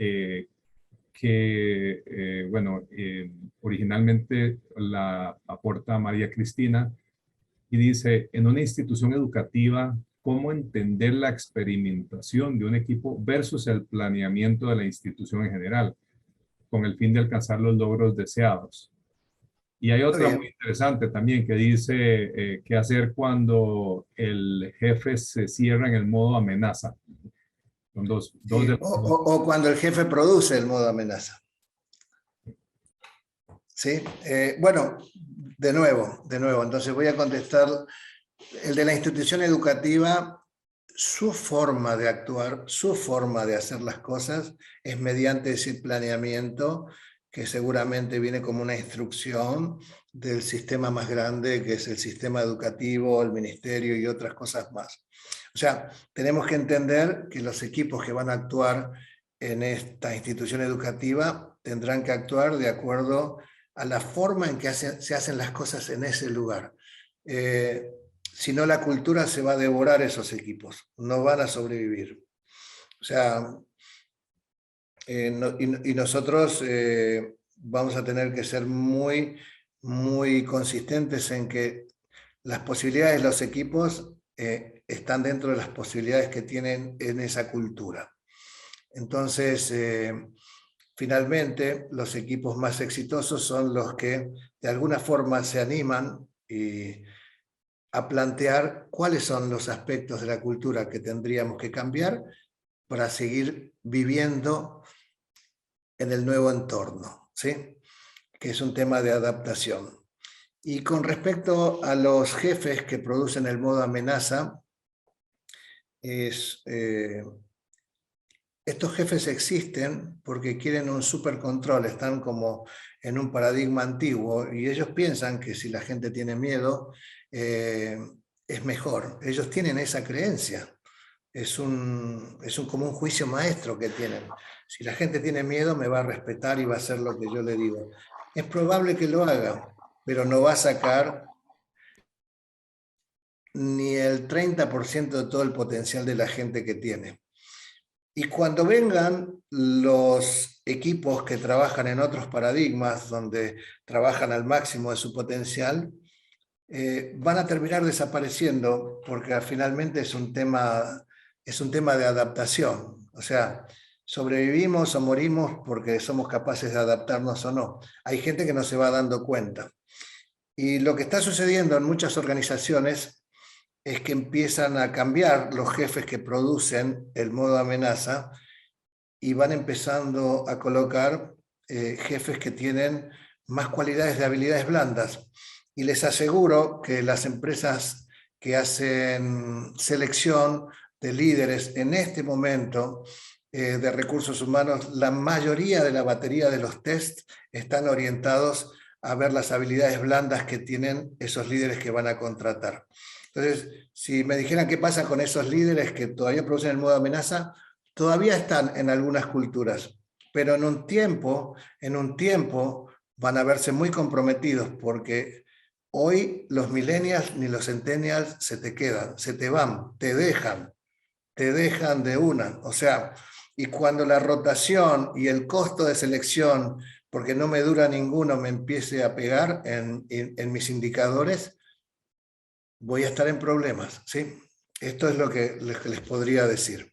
que, bueno, originalmente la aporta María Cristina y dice, en una institución educativa, ¿cómo entender la experimentación de un equipo versus el planeamiento de la institución en general, con el fin de alcanzar los logros deseados? Y hay otra muy interesante también que dice qué hacer cuando el jefe se cierra en el modo amenaza. Son o cuando el jefe produce el modo amenaza. ¿Sí? Bueno, de nuevo, entonces voy a contestar. El de la institución educativa, su forma de actuar, su forma de hacer las cosas es mediante ese planeamiento que seguramente viene como una instrucción del sistema más grande, que es el sistema educativo, el ministerio y otras cosas más. O sea, tenemos que entender que los equipos que van a actuar en esta institución educativa tendrán que actuar de acuerdo a la forma en que se hacen las cosas en ese lugar. Si no, la cultura se va a devorar esos equipos, no van a sobrevivir. O sea, y nosotros vamos a tener que ser muy, muy consistentes en que las posibilidades de los equipos están dentro de las posibilidades que tienen en esa cultura. Entonces, finalmente, los equipos más exitosos son los que de alguna forma se animan a plantear cuáles son los aspectos de la cultura que tendríamos que cambiar para seguir viviendo en el nuevo entorno, ¿sí? Que es un tema de adaptación. Y con respecto a los jefes que producen el modo amenaza, estos jefes existen porque quieren un supercontrol, están como en un paradigma antiguo y ellos piensan que si la gente tiene miedo es mejor. Ellos tienen esa creencia. Es como un juicio maestro que tienen. Si la gente tiene miedo me va a respetar y va a hacer lo que yo le digo. Es probable que lo haga, pero no va a sacar ni el 30% de todo el potencial de la gente que tiene. Y cuando vengan los equipos que trabajan en otros paradigmas, donde trabajan al máximo de su potencial, van a terminar desapareciendo, porque finalmente es un tema de adaptación. O sea, sobrevivimos o morimos porque somos capaces de adaptarnos o no. Hay gente que no se va dando cuenta. Y lo que está sucediendo en muchas organizaciones es que empiezan a cambiar los jefes que producen el modo amenaza y van empezando a colocar jefes que tienen más cualidades de habilidades blandas. Y les aseguro que las empresas que hacen selección de líderes en este momento de recursos humanos, la mayoría de la batería de los tests están orientados a ver las habilidades blandas que tienen esos líderes que van a contratar. Entonces, si me dijeran qué pasa con esos líderes que todavía producen el modo de amenaza, todavía están en algunas culturas, pero en un tiempo van a verse muy comprometidos porque hoy los millennials ni los centennials se te quedan, se te van, te dejan de una. O sea, y cuando la rotación y el costo de selección, porque no me dura ninguno, me empiece a pegar en mis indicadores, voy a estar en problemas, ¿sí? Esto es lo que les podría decir.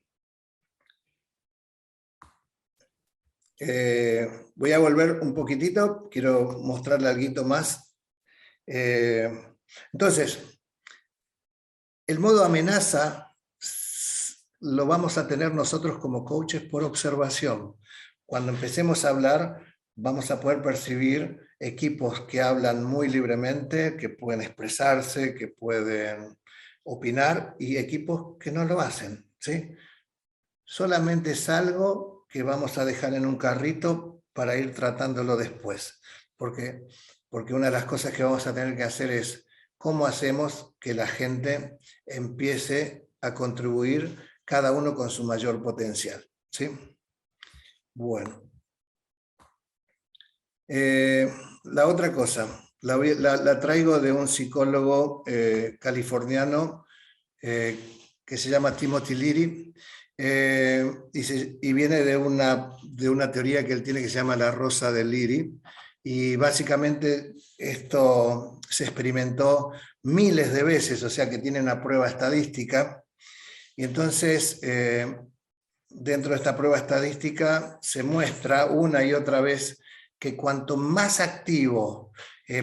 Voy a volver un poquitito, quiero mostrarle algo más. Entonces, el modo amenaza lo vamos a tener nosotros como coaches por observación. Cuando empecemos a hablar, vamos a poder percibir equipos que hablan muy libremente, que pueden expresarse, que pueden opinar, y equipos que no lo hacen, ¿sí? Solamente es algo que vamos a dejar en un carrito para ir tratándolo después. Porque una de las cosas que vamos a tener que hacer es cómo hacemos que la gente empiece a contribuir cada uno con su mayor potencial, ¿sí? Bueno. La otra cosa, la traigo de un psicólogo californiano que se llama Timothy Leary, y viene de una teoría que él tiene que se llama la rosa de Leary, y básicamente esto se experimentó miles de veces, o sea que tiene una prueba estadística, y entonces dentro de esta prueba estadística se muestra una y otra vez que cuanto más activo,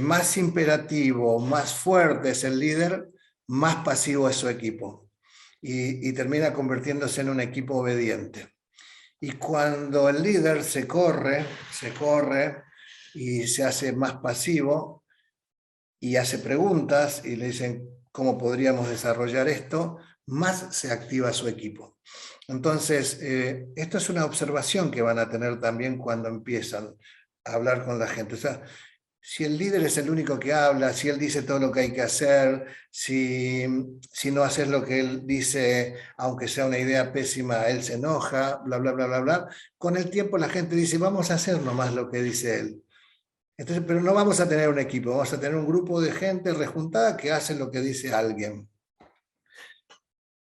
más imperativo, más fuerte es el líder, más pasivo es su equipo. Y termina convirtiéndose en un equipo obediente. Y cuando el líder se corre y se hace más pasivo y hace preguntas y le dicen cómo podríamos desarrollar esto, más se activa su equipo. Entonces, esto es una observación que van a tener también cuando empiezan a hablar con la gente. O sea, si el líder es el único que habla, si él dice todo lo que hay que hacer, si no haces lo que él dice, aunque sea una idea pésima, él se enoja, bla, bla, bla, bla, bla. Con el tiempo la gente dice, vamos a hacer nomás lo que dice él. Entonces, pero no vamos a tener un equipo, vamos a tener un grupo de gente rejuntada que hace lo que dice alguien.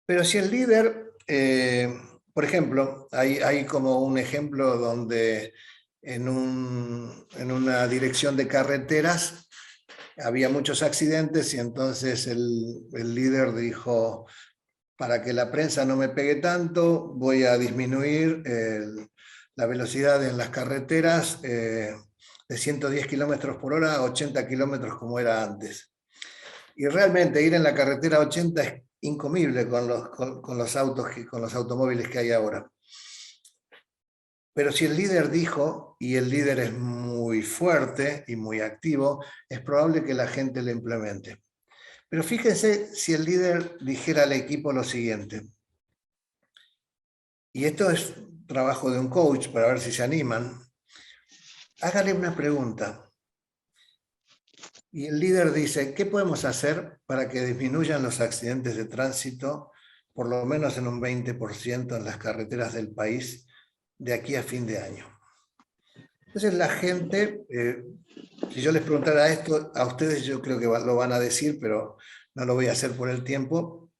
Pero si el líder, por ejemplo, hay como un ejemplo donde en una dirección de carreteras había muchos accidentes y entonces el líder dijo, para que la prensa no me pegue tanto, voy a disminuir la velocidad en las carreteras de 110 kilómetros por hora a 80 kilómetros como era antes. Y realmente ir en la carretera 80 es incomible con los automóviles que hay ahora. Pero si el líder dijo, y el líder es muy fuerte y muy activo, es probable que la gente lo implemente. Pero fíjense si el líder dijera al equipo lo siguiente. Y esto es trabajo de un coach para ver si se animan. Hágale una pregunta. Y el líder dice, ¿qué podemos hacer para que disminuyan los accidentes de tránsito por lo menos en un 20% en las carreteras del país de aquí a fin de año? Entonces la gente, si yo les preguntara esto, a ustedes yo creo que lo van a decir, pero no lo voy a hacer por el tiempo.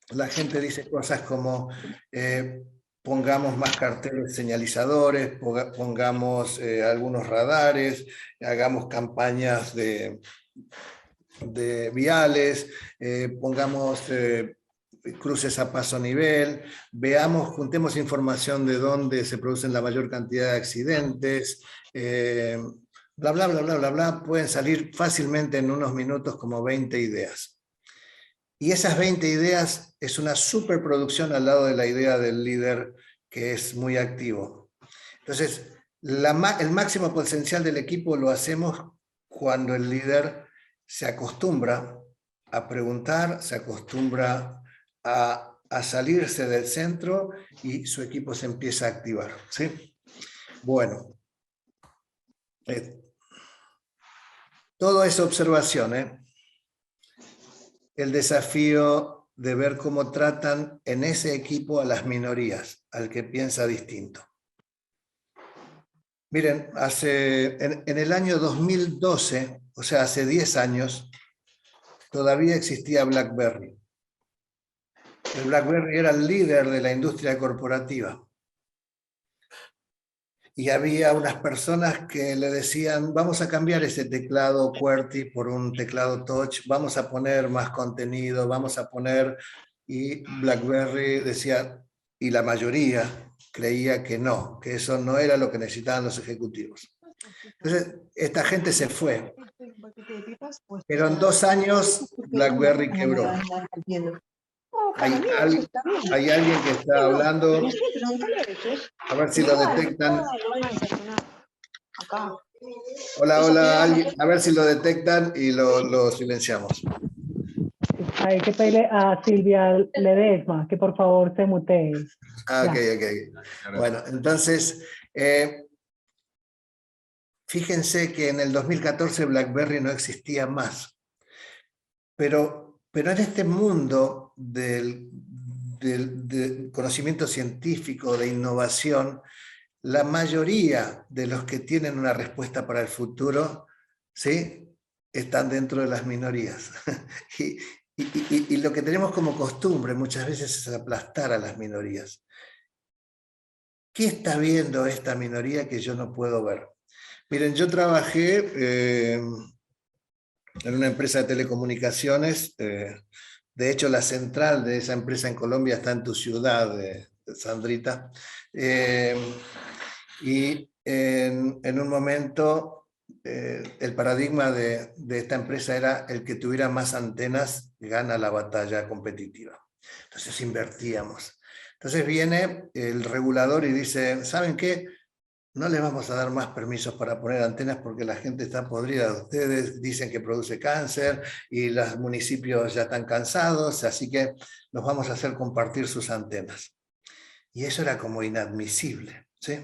La gente dice cosas como, pongamos más carteles señalizadores, pongamos algunos radares, hagamos campañas de viales, pongamos cruces a paso nivel, juntemos información de dónde se producen la mayor cantidad de accidentes, bla, bla, bla, bla, bla, bla, pueden salir fácilmente en unos minutos como 20 ideas. Y esas 20 ideas es una superproducción al lado de la idea del líder que es muy activo. Entonces, el máximo potencial del equipo lo hacemos cuando el líder se acostumbra a preguntar, se acostumbra a salirse del centro y su equipo se empieza a activar, ¿sí? Bueno, todo es observación, el desafío de ver cómo tratan en ese equipo a las minorías, al que piensa distinto. Miren, en el año 2012, o sea, hace 10 años, todavía existía BlackBerry. El BlackBerry era el líder de la industria corporativa. Y había unas personas que le decían, vamos a cambiar ese teclado QWERTY por un teclado touch, vamos a poner más contenido, vamos a poner... Y BlackBerry decía, y la mayoría creía que no, que eso no era lo que necesitaban los ejecutivos. Entonces, esta gente se fue. Pero en 2 años, BlackBerry quebró. Hay alguien que está hablando. A ver si lo detectan. Hola, hola, alguien. A ver si lo detectan y lo silenciamos. Hay que pedirle a Silvia Ledesma que por favor se mutee. Ok. Bueno, entonces, fíjense que en el 2014 BlackBerry no existía más. Pero en este mundo del conocimiento científico, de innovación, la mayoría de los que tienen una respuesta para el futuro, ¿sí?, están dentro de las minorías. Y lo que tenemos como costumbre muchas veces es aplastar a las minorías. ¿Qué está viendo esta minoría que yo no puedo ver? Miren, yo trabajé en una empresa de telecomunicaciones. De hecho, la central de esa empresa en Colombia está en tu ciudad, Sandrita. Y en un momento, el paradigma de esta empresa era el que tuviera más antenas gana la batalla competitiva. Entonces invertíamos. Entonces viene el regulador y dice, ¿saben qué? No les vamos a dar más permisos para poner antenas porque la gente está podrida. Ustedes dicen que produce cáncer y los municipios ya están cansados, así que los vamos a hacer compartir sus antenas. Y eso era como inadmisible, ¿sí?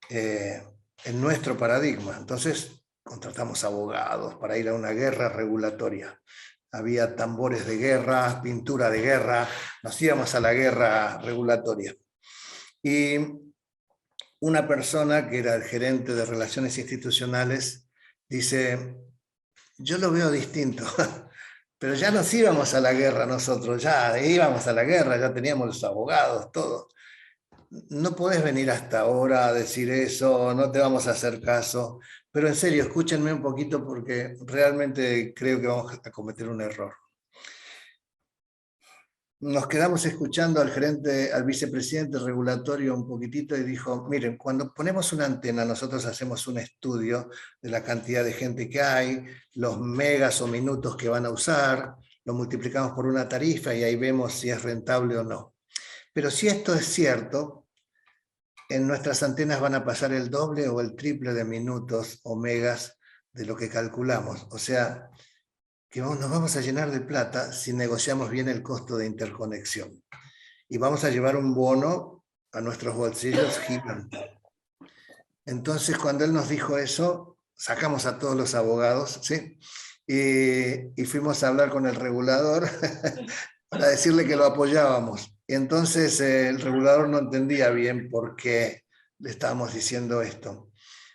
En nuestro paradigma. Entonces contratamos abogados para ir a una guerra regulatoria. Había tambores de guerra, pintura de guerra, nos íbamos a la guerra regulatoria. Y una persona que era el gerente de relaciones institucionales dice, yo lo veo distinto, pero ya nos íbamos a la guerra nosotros, ya íbamos a la guerra, ya teníamos los abogados, todo. No podés venir hasta ahora a decir eso, no te vamos a hacer caso, pero en serio, escúchenme un poquito porque realmente creo que vamos a cometer un error. Nos quedamos escuchando al gerente, al vicepresidente regulatorio un poquitito y dijo, miren, cuando ponemos una antena nosotros hacemos un estudio de la cantidad de gente que hay, los megas o minutos que van a usar, lo multiplicamos por una tarifa y ahí vemos si es rentable o no. Pero si esto es cierto, en nuestras antenas van a pasar el doble o el triple de minutos o megas de lo que calculamos. O sea, que nos vamos a llenar de plata si negociamos bien el costo de interconexión. Y vamos a llevar un bono a nuestros bolsillos gigante. Entonces, cuando él nos dijo eso, sacamos a todos los abogados, ¿sí? Y fuimos a hablar con el regulador para decirle que lo apoyábamos. Y entonces el regulador no entendía bien por qué le estábamos diciendo esto.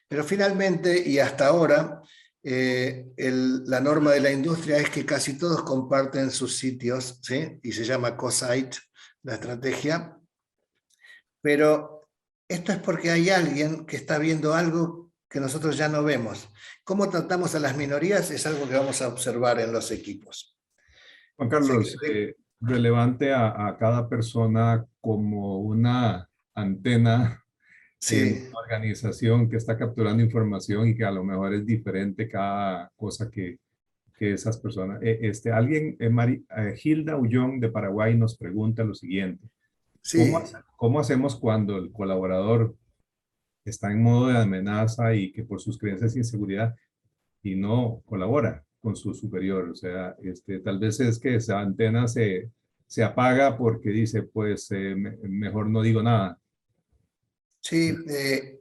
Pero finalmente, y hasta ahora, la norma de la industria es que casi todos comparten sus sitios, ¿sí? Y se llama co-site, la estrategia. Pero esto es porque hay alguien que está viendo algo que nosotros ya no vemos. Cómo tratamos a las minorías es algo que vamos a observar en los equipos. Juan Carlos, relevante a cada persona como una antena en Sí, la organización que está capturando información y que a lo mejor es diferente cada cosa que esas personas. Hilda Ullón de Paraguay nos pregunta lo siguiente. sí. ¿Cómo hacemos cuando el colaborador está en modo de amenaza y que por sus creencias de inseguridad y no colabora con su superior? O sea, tal vez es que esa antena se apaga porque dice, pues mejor no digo nada. Sí,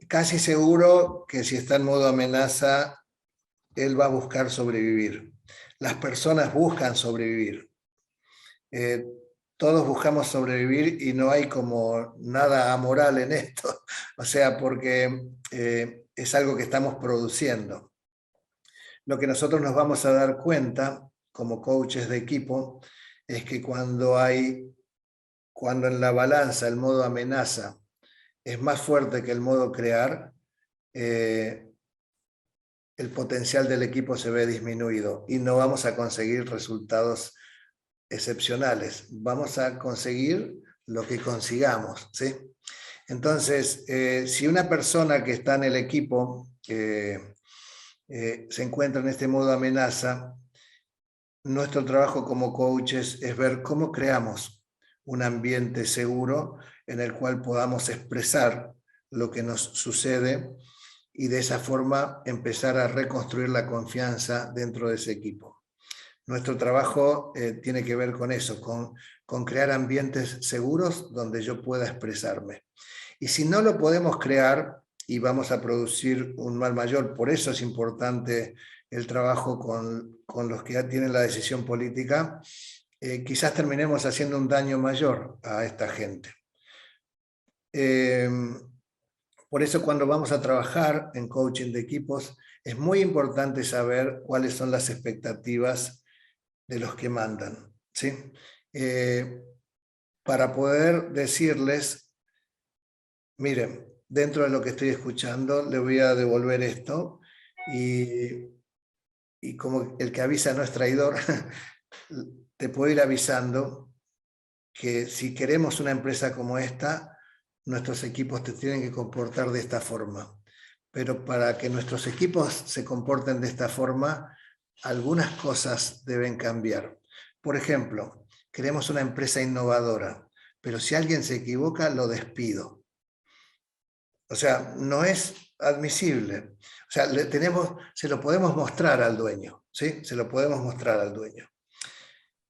casi seguro que si está en modo amenaza, él va a buscar sobrevivir. Las personas buscan sobrevivir. Eh, Todos buscamos sobrevivir y no hay como nada amoral en esto. O sea, porque es algo que estamos produciendo. Lo que nosotros nos vamos a dar cuenta como coaches de equipo es que cuando en la balanza el modo amenaza es más fuerte que el modo crear, el potencial del equipo se ve disminuido y no vamos a conseguir resultados excepcionales. Vamos a conseguir lo que consigamos, ¿sí? Entonces, si una persona que está en el equipo se encuentra en este modo amenaza, nuestro trabajo como coaches es ver cómo creamos un ambiente seguro en el cual podamos expresar lo que nos sucede y de esa forma empezar a reconstruir la confianza dentro de ese equipo. Nuestro trabajo tiene que ver con eso, con crear ambientes seguros donde yo pueda expresarme. Y si no lo podemos crear y vamos a producir un mal mayor, por eso es importante el trabajo con los que ya tienen la decisión política, quizás terminemos haciendo un daño mayor a esta gente. Por eso cuando vamos a trabajar en coaching de equipos, es muy importante saber cuáles son las expectativas de los que mandan, ¿sí? Para poder decirles, miren, dentro de lo que estoy escuchando, le voy a devolver esto y como el que avisa no es traidor, te puedo ir avisando que si queremos una empresa como esta, nuestros equipos te tienen que comportar de esta forma. Pero para que nuestros equipos se comporten de esta forma, algunas cosas deben cambiar. Por ejemplo, queremos una empresa innovadora, pero si alguien se equivoca, lo despido. O sea, no es admisible. O sea, se lo podemos mostrar al dueño, ¿sí? Se lo podemos mostrar al dueño.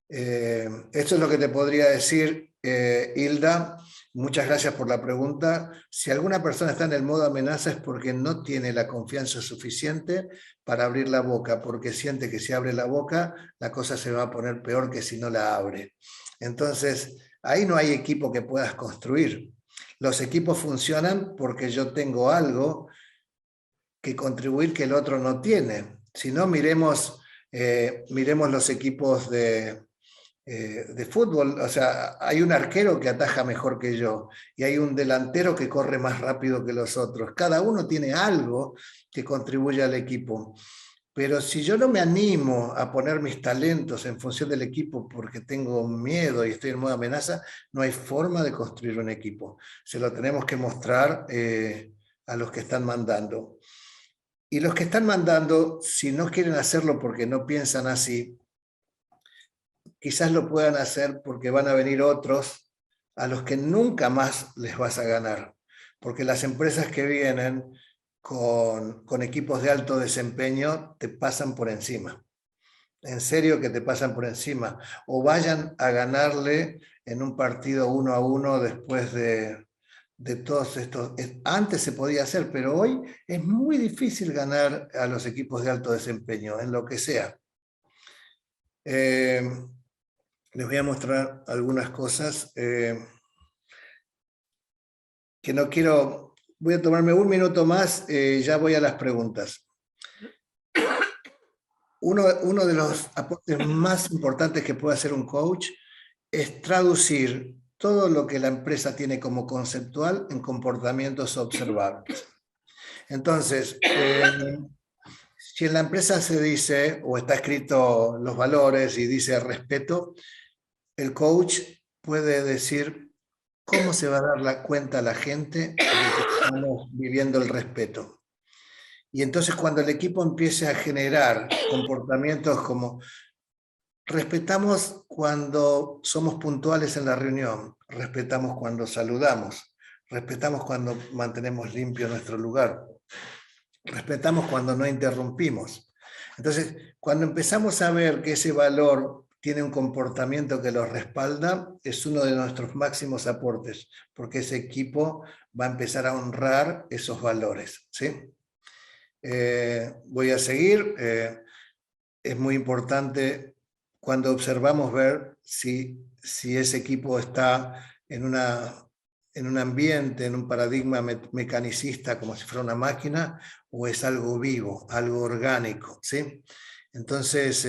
Esto es lo que te podría decir, Hilda. Muchas gracias por la pregunta. Si alguna persona está en el modo amenaza es porque no tiene la confianza suficiente para abrir la boca, porque siente que si abre la boca la cosa se va a poner peor que si no la abre. Entonces, ahí no hay equipo que puedas construir. Los equipos funcionan porque yo tengo algo que contribuir que el otro no tiene. Si no, miremos los equipos de fútbol. O sea, hay un arquero que ataja mejor que yo y hay un delantero que corre más rápido que los otros. Cada uno tiene algo que contribuye al equipo. Pero si yo no me animo a poner mis talentos en función del equipo porque tengo miedo y estoy en modo amenaza, no hay forma de construir un equipo. Se lo tenemos que mostrar a los que están mandando. Y los que están mandando, si no quieren hacerlo porque no piensan así, quizás lo puedan hacer porque van a venir otros a los que nunca más les vas a ganar. Porque las empresas que vienen con equipos de alto desempeño te pasan por encima. En serio que te pasan por encima. O vayan a ganarle en un partido 1-1 después de todos estos. Antes se podía hacer, pero hoy es muy difícil ganar a los equipos de alto desempeño, en lo que sea. Les voy a mostrar algunas cosas que no quiero. Voy a tomarme un minuto más, ya voy a las preguntas. Uno de los aportes más importantes que puede hacer un coach es traducir todo lo que la empresa tiene como conceptual en comportamientos observables. Entonces, si en la empresa se dice, o está escrito los valores y dice respeto, el coach puede decir cómo se va a dar cuenta a la gente de que estamos viviendo el respeto. Y entonces cuando el equipo empiece a generar comportamientos como respetamos cuando somos puntuales en la reunión, respetamos cuando saludamos, respetamos cuando mantenemos limpio nuestro lugar, respetamos cuando no interrumpimos. Entonces, cuando empezamos a ver que ese valor tiene un comportamiento que lo respalda, es uno de nuestros máximos aportes, porque ese equipo va a empezar a honrar esos valores, ¿sí? Voy a seguir. Es muy importante cuando observamos ver si ese equipo está en un ambiente, en un paradigma mecanicista, como si fuera una máquina, o es algo vivo, algo orgánico, ¿sí? Entonces,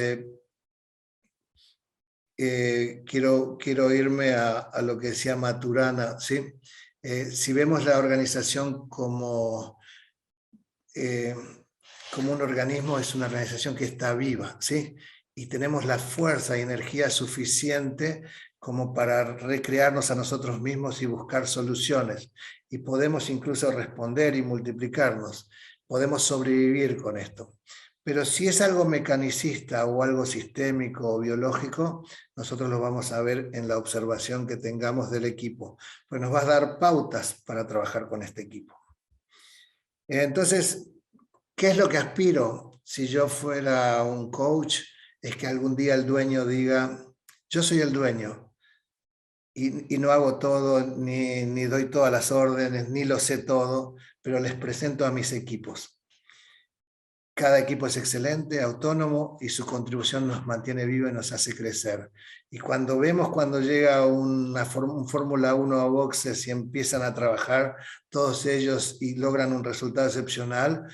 quiero irme a lo que decía Maturana, ¿sí? Si vemos la organización como un organismo, es una organización que está viva, ¿sí? Y tenemos la fuerza y energía suficiente como para recrearnos a nosotros mismos y buscar soluciones. Y podemos incluso responder y multiplicarnos. Podemos sobrevivir con esto. Pero si es algo mecanicista o algo sistémico o biológico, nosotros lo vamos a ver en la observación que tengamos del equipo. Pues nos va a dar pautas para trabajar con este equipo. Entonces, ¿qué es lo que aspiro si yo fuera un coach? Es que algún día el dueño diga, yo soy el dueño y no hago todo, ni doy todas las órdenes, ni lo sé todo, pero les presento a mis equipos. Cada equipo es excelente, autónomo, y su contribución nos mantiene vivos y nos hace crecer. Y cuando vemos cuando llega un Fórmula 1 a boxes y empiezan a trabajar todos ellos y logran un resultado excepcional,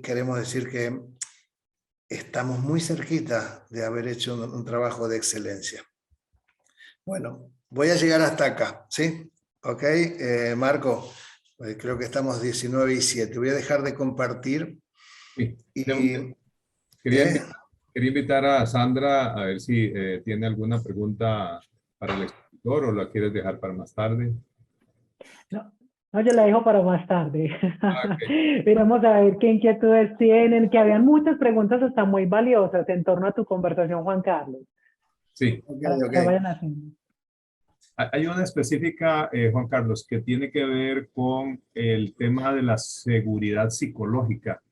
queremos decir que estamos muy cerquita de haber hecho un trabajo de excelencia. Bueno, voy a llegar hasta acá, ¿sí? ¿Ok? Marco, creo que estamos 19:07. Voy a dejar de compartir. Sí. Y, Quería invitar a Sandra a ver si tiene alguna pregunta para el expositor o la quieres dejar para más tarde. No, yo la dejo para más tarde. Okay. Miramos a ver qué inquietudes tienen, que habían muchas preguntas hasta muy valiosas en torno a tu conversación, Juan Carlos. Sí. Que vayan haciendo. Hay una específica, Juan Carlos, que tiene que ver con el tema de la seguridad psicológica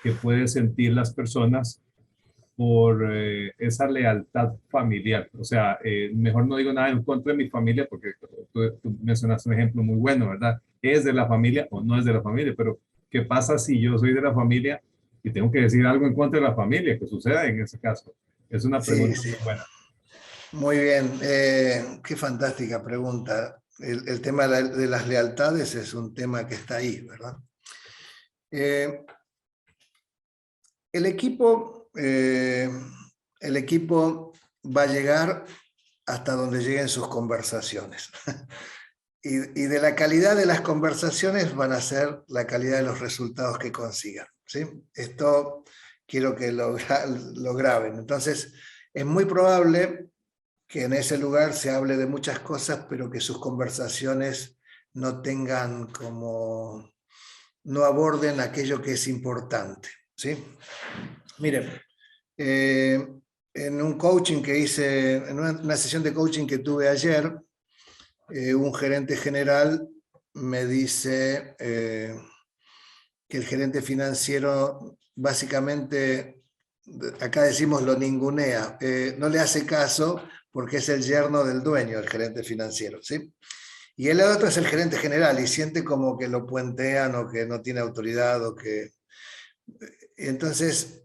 que pueden sentir las personas por esa lealtad familiar. O sea, mejor no digo nada en contra de mi familia, porque tú mencionaste un ejemplo muy bueno, ¿verdad? ¿Es de la familia o no es de la familia? Pero, ¿qué pasa si yo soy de la familia y tengo que decir algo en contra de la familia? ¿Qué sucede en ese caso? Es una pregunta muy buena. Muy bien, qué fantástica pregunta. El tema de las lealtades es un tema que está ahí, ¿verdad? El equipo va a llegar hasta donde lleguen sus conversaciones. Y de la calidad de las conversaciones van a ser la calidad de los resultados que consigan, ¿sí? Esto quiero que lo graben. Entonces, es muy probable que en ese lugar se hable de muchas cosas, pero que sus conversaciones no tengan como, no aborden aquello que es importante, ¿sí? Miren, en un coaching que hice, en una sesión de coaching que tuve ayer, un gerente general me dice que el gerente financiero básicamente, acá decimos lo ningunea, no le hace caso porque es el yerno del dueño, el gerente financiero, ¿sí? Y el otro es el gerente general y siente como que lo puentean o que no tiene autoridad o que... Entonces,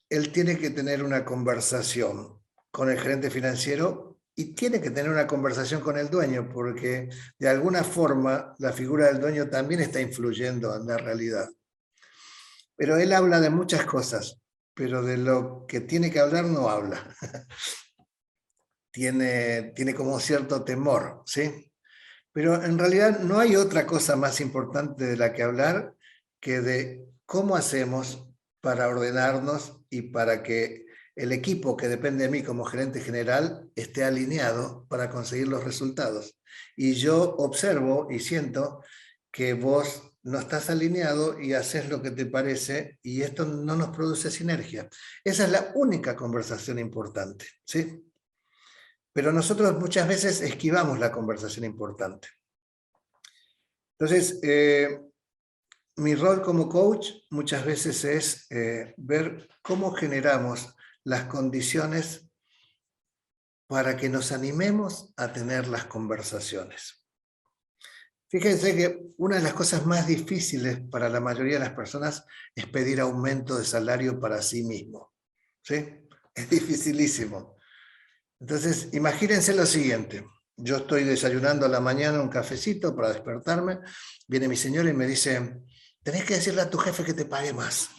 él tiene que tener una conversación con el gerente financiero y tiene que tener una conversación con el dueño, porque de alguna forma la figura del dueño también está influyendo en la realidad. Pero él habla de muchas cosas, pero de lo que tiene que hablar no habla. Tiene como cierto temor, ¿sí? Pero en realidad no hay otra cosa más importante de la que hablar que de cómo hacemos para ordenarnos y para que el equipo que depende de mí como gerente general esté alineado para conseguir los resultados. Y yo observo y siento que vos no estás alineado y haces lo que te parece y esto no nos produce sinergia. Esa es la única conversación importante, ¿sí? Pero nosotros muchas veces esquivamos la conversación importante. Entonces, mi rol como coach muchas veces es ver cómo generamos las condiciones para que nos animemos a tener las conversaciones. Fíjense que una de las cosas más difíciles para la mayoría de las personas es pedir aumento de salario para sí mismo, ¿sí? Es dificilísimo. Entonces, imagínense lo siguiente. Yo estoy desayunando a la mañana un cafecito para despertarme. Viene mi señora y me dice, tenés que decirle a tu jefe que te pague más.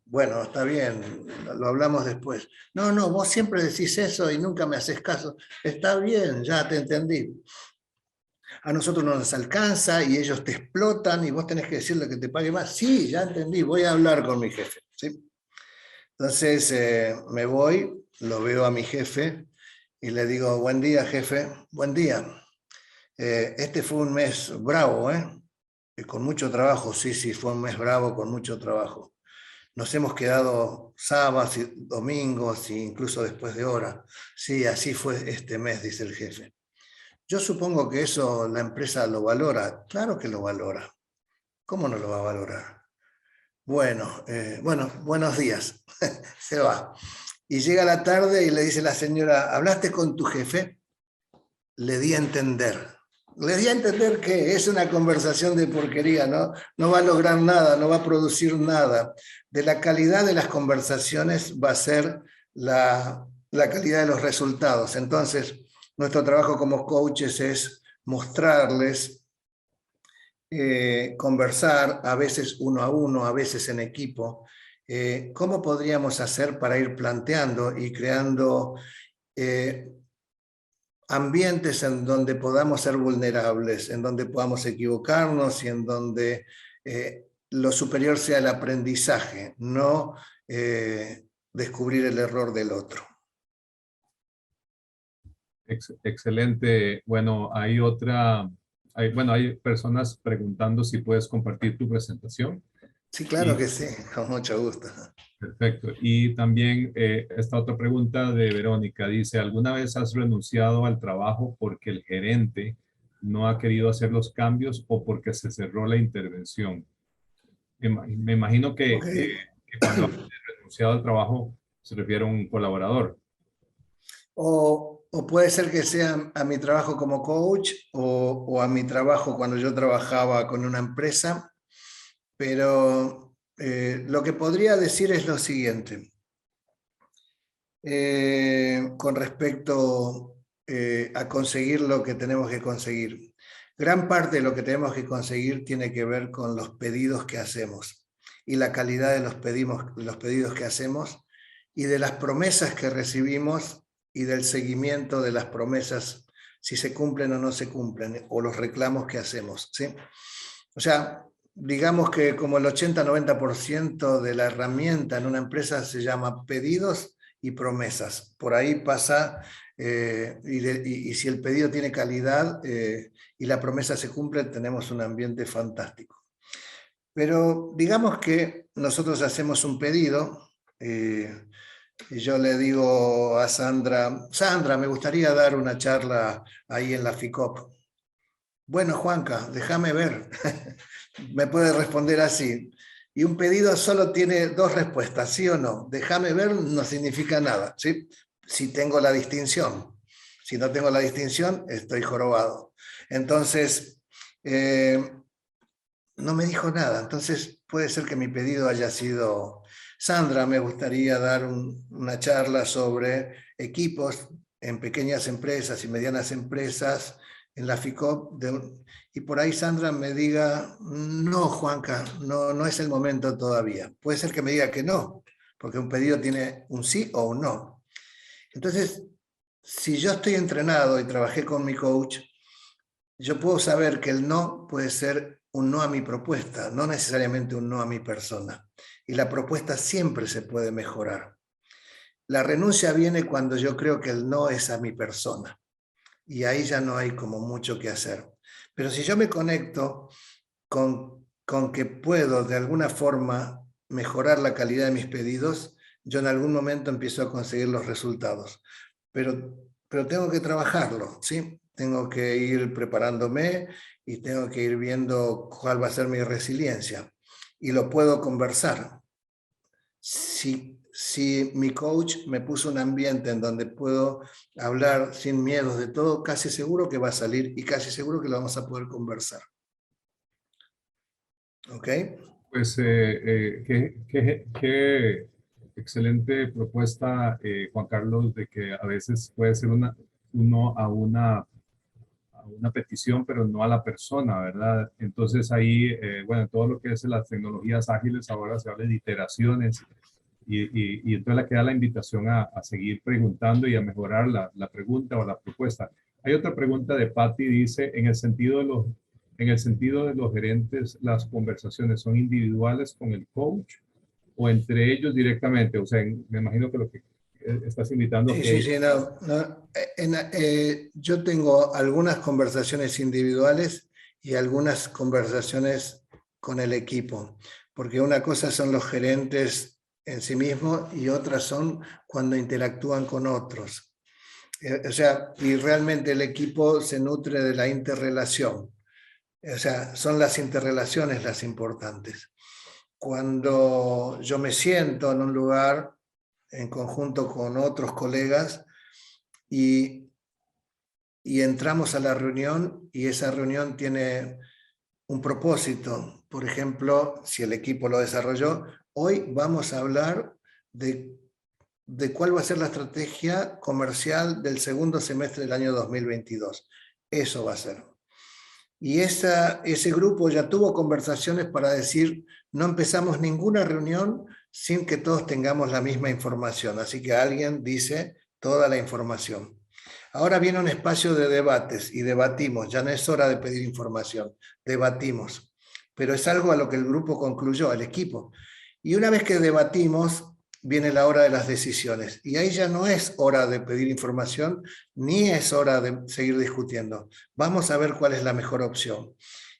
Bueno, está bien, lo hablamos después. No, vos siempre decís eso y nunca me haces caso. Está bien, ya te entendí. A nosotros no nos alcanza y ellos te explotan y vos tenés que decirle que te pague más. Sí, ya entendí, voy a hablar con mi jefe, ¿sí? Entonces me voy, lo veo a mi jefe y le digo, buen día, jefe, buen día. Este fue un mes bravo, con mucho trabajo, sí, fue un mes bravo con mucho trabajo. Nos hemos quedado sábados y domingos e incluso después de hora. Sí, así fue este mes, dice el jefe. Yo supongo que eso la empresa lo valora. Claro que lo valora. ¿Cómo no lo va a valorar? Bueno, buenos días. Se va. Y llega la tarde y le dice la señora, ¿hablaste con tu jefe? Le di a entender. Le di a entender que es una conversación de porquería, ¿no? No va a lograr nada, no va a producir nada. De la calidad de las conversaciones va a ser la calidad de los resultados. Entonces, nuestro trabajo como coaches es mostrarles, conversar, a veces uno a uno, a veces en equipo, cómo podríamos hacer para ir planteando y creando ambientes en donde podamos ser vulnerables, en donde podamos equivocarnos y en donde lo superior sea el aprendizaje, no descubrir el error del otro. Excelente. Bueno, hay personas preguntando si puedes compartir tu presentación. Sí, claro que sí, con mucho gusto. Perfecto. Y también esta otra pregunta de Verónica dice, ¿alguna vez has renunciado al trabajo porque el gerente no ha querido hacer los cambios o porque se cerró la intervención? Me imagino que, Okay. que cuando has renunciado al trabajo se refiere a un colaborador. O puede ser que sea a mi trabajo como coach o a mi trabajo cuando yo trabajaba con una empresa, pero lo que podría decir es lo siguiente. Con respecto a conseguir lo que tenemos que conseguir. Gran parte de lo que tenemos que conseguir tiene que ver con los pedidos que hacemos y la calidad de los pedidos que hacemos y de las promesas que recibimos y del seguimiento de las promesas, si se cumplen o no se cumplen, o los reclamos que hacemos, ¿sí? O sea, digamos que como el 80-90% de la herramienta en una empresa se llama pedidos y promesas. Por ahí pasa, y si el pedido tiene calidad y la promesa se cumple, tenemos un ambiente fantástico. Pero digamos que nosotros hacemos un pedido, y yo le digo a Sandra, Sandra, me gustaría dar una charla ahí en la FICOP. Bueno, Juanca, déjame ver. Me puede responder así. Y un pedido solo tiene dos respuestas, sí o no. Déjame ver no significa nada, ¿sí? Si tengo la distinción. Si no tengo la distinción, estoy jorobado. Entonces, no me dijo nada. Entonces, puede ser que mi pedido haya sido, Sandra, me gustaría dar una charla sobre equipos en pequeñas empresas y medianas empresas en la FICOP, y por ahí Sandra me diga, no, Juanca, no es el momento todavía. Puede ser que me diga que no, porque un pedido tiene un sí o un no. Entonces, si yo estoy entrenado y trabajé con mi coach, yo puedo saber que el no puede ser un no a mi propuesta, no necesariamente un no a mi persona. Y la propuesta siempre se puede mejorar. La renuncia viene cuando yo creo que el no es a mi persona. Y ahí ya no hay como mucho que hacer. Pero si yo me conecto con que puedo de alguna forma mejorar la calidad de mis pedidos, yo en algún momento empiezo a conseguir los resultados. Pero tengo que trabajarlo, ¿sí? Tengo que ir preparándome y tengo que ir viendo cuál va a ser mi resiliencia. Y lo puedo conversar. Si mi coach me puso un ambiente en donde puedo hablar sin miedos de todo, casi seguro que va a salir y casi seguro que lo vamos a poder conversar. ¿Ok? Pues qué excelente propuesta, Juan Carlos, de que a veces puede ser uno a una petición, pero no a la persona, ¿verdad? Entonces ahí, bueno, todo lo que es las tecnologías ágiles, ahora se habla de iteraciones y entonces le queda la invitación a seguir preguntando y a mejorar la pregunta o la propuesta. Hay otra pregunta de Patty, dice, en el sentido de los gerentes, ¿las conversaciones son individuales con el coach o entre ellos directamente? O sea, me imagino que lo que estás invitando Sí, que... sí, sí, yo tengo algunas conversaciones individuales y algunas conversaciones con el equipo, porque una cosa son los gerentes en sí mismos y otras son cuando interactúan con otros. O sea, y realmente el equipo se nutre de la interrelación. O sea, son las interrelaciones las importantes. Cuando yo me siento en un lugar en conjunto con otros colegas y entramos a la reunión y esa reunión tiene un propósito. Por ejemplo, si el equipo lo desarrolló, hoy vamos a hablar de cuál va a ser la estrategia comercial del segundo semestre del año 2022. Eso va a ser. Y ese grupo ya tuvo conversaciones para decir, no empezamos ninguna reunión sin que todos tengamos la misma información. Así que alguien dice toda la información. Ahora viene un espacio de debates y debatimos. Ya no es hora de pedir información, debatimos. Pero es algo a lo que el grupo concluyó, el equipo. Y una vez que debatimos, viene la hora de las decisiones. Y ahí ya no es hora de pedir información, ni es hora de seguir discutiendo. Vamos a ver cuál es la mejor opción.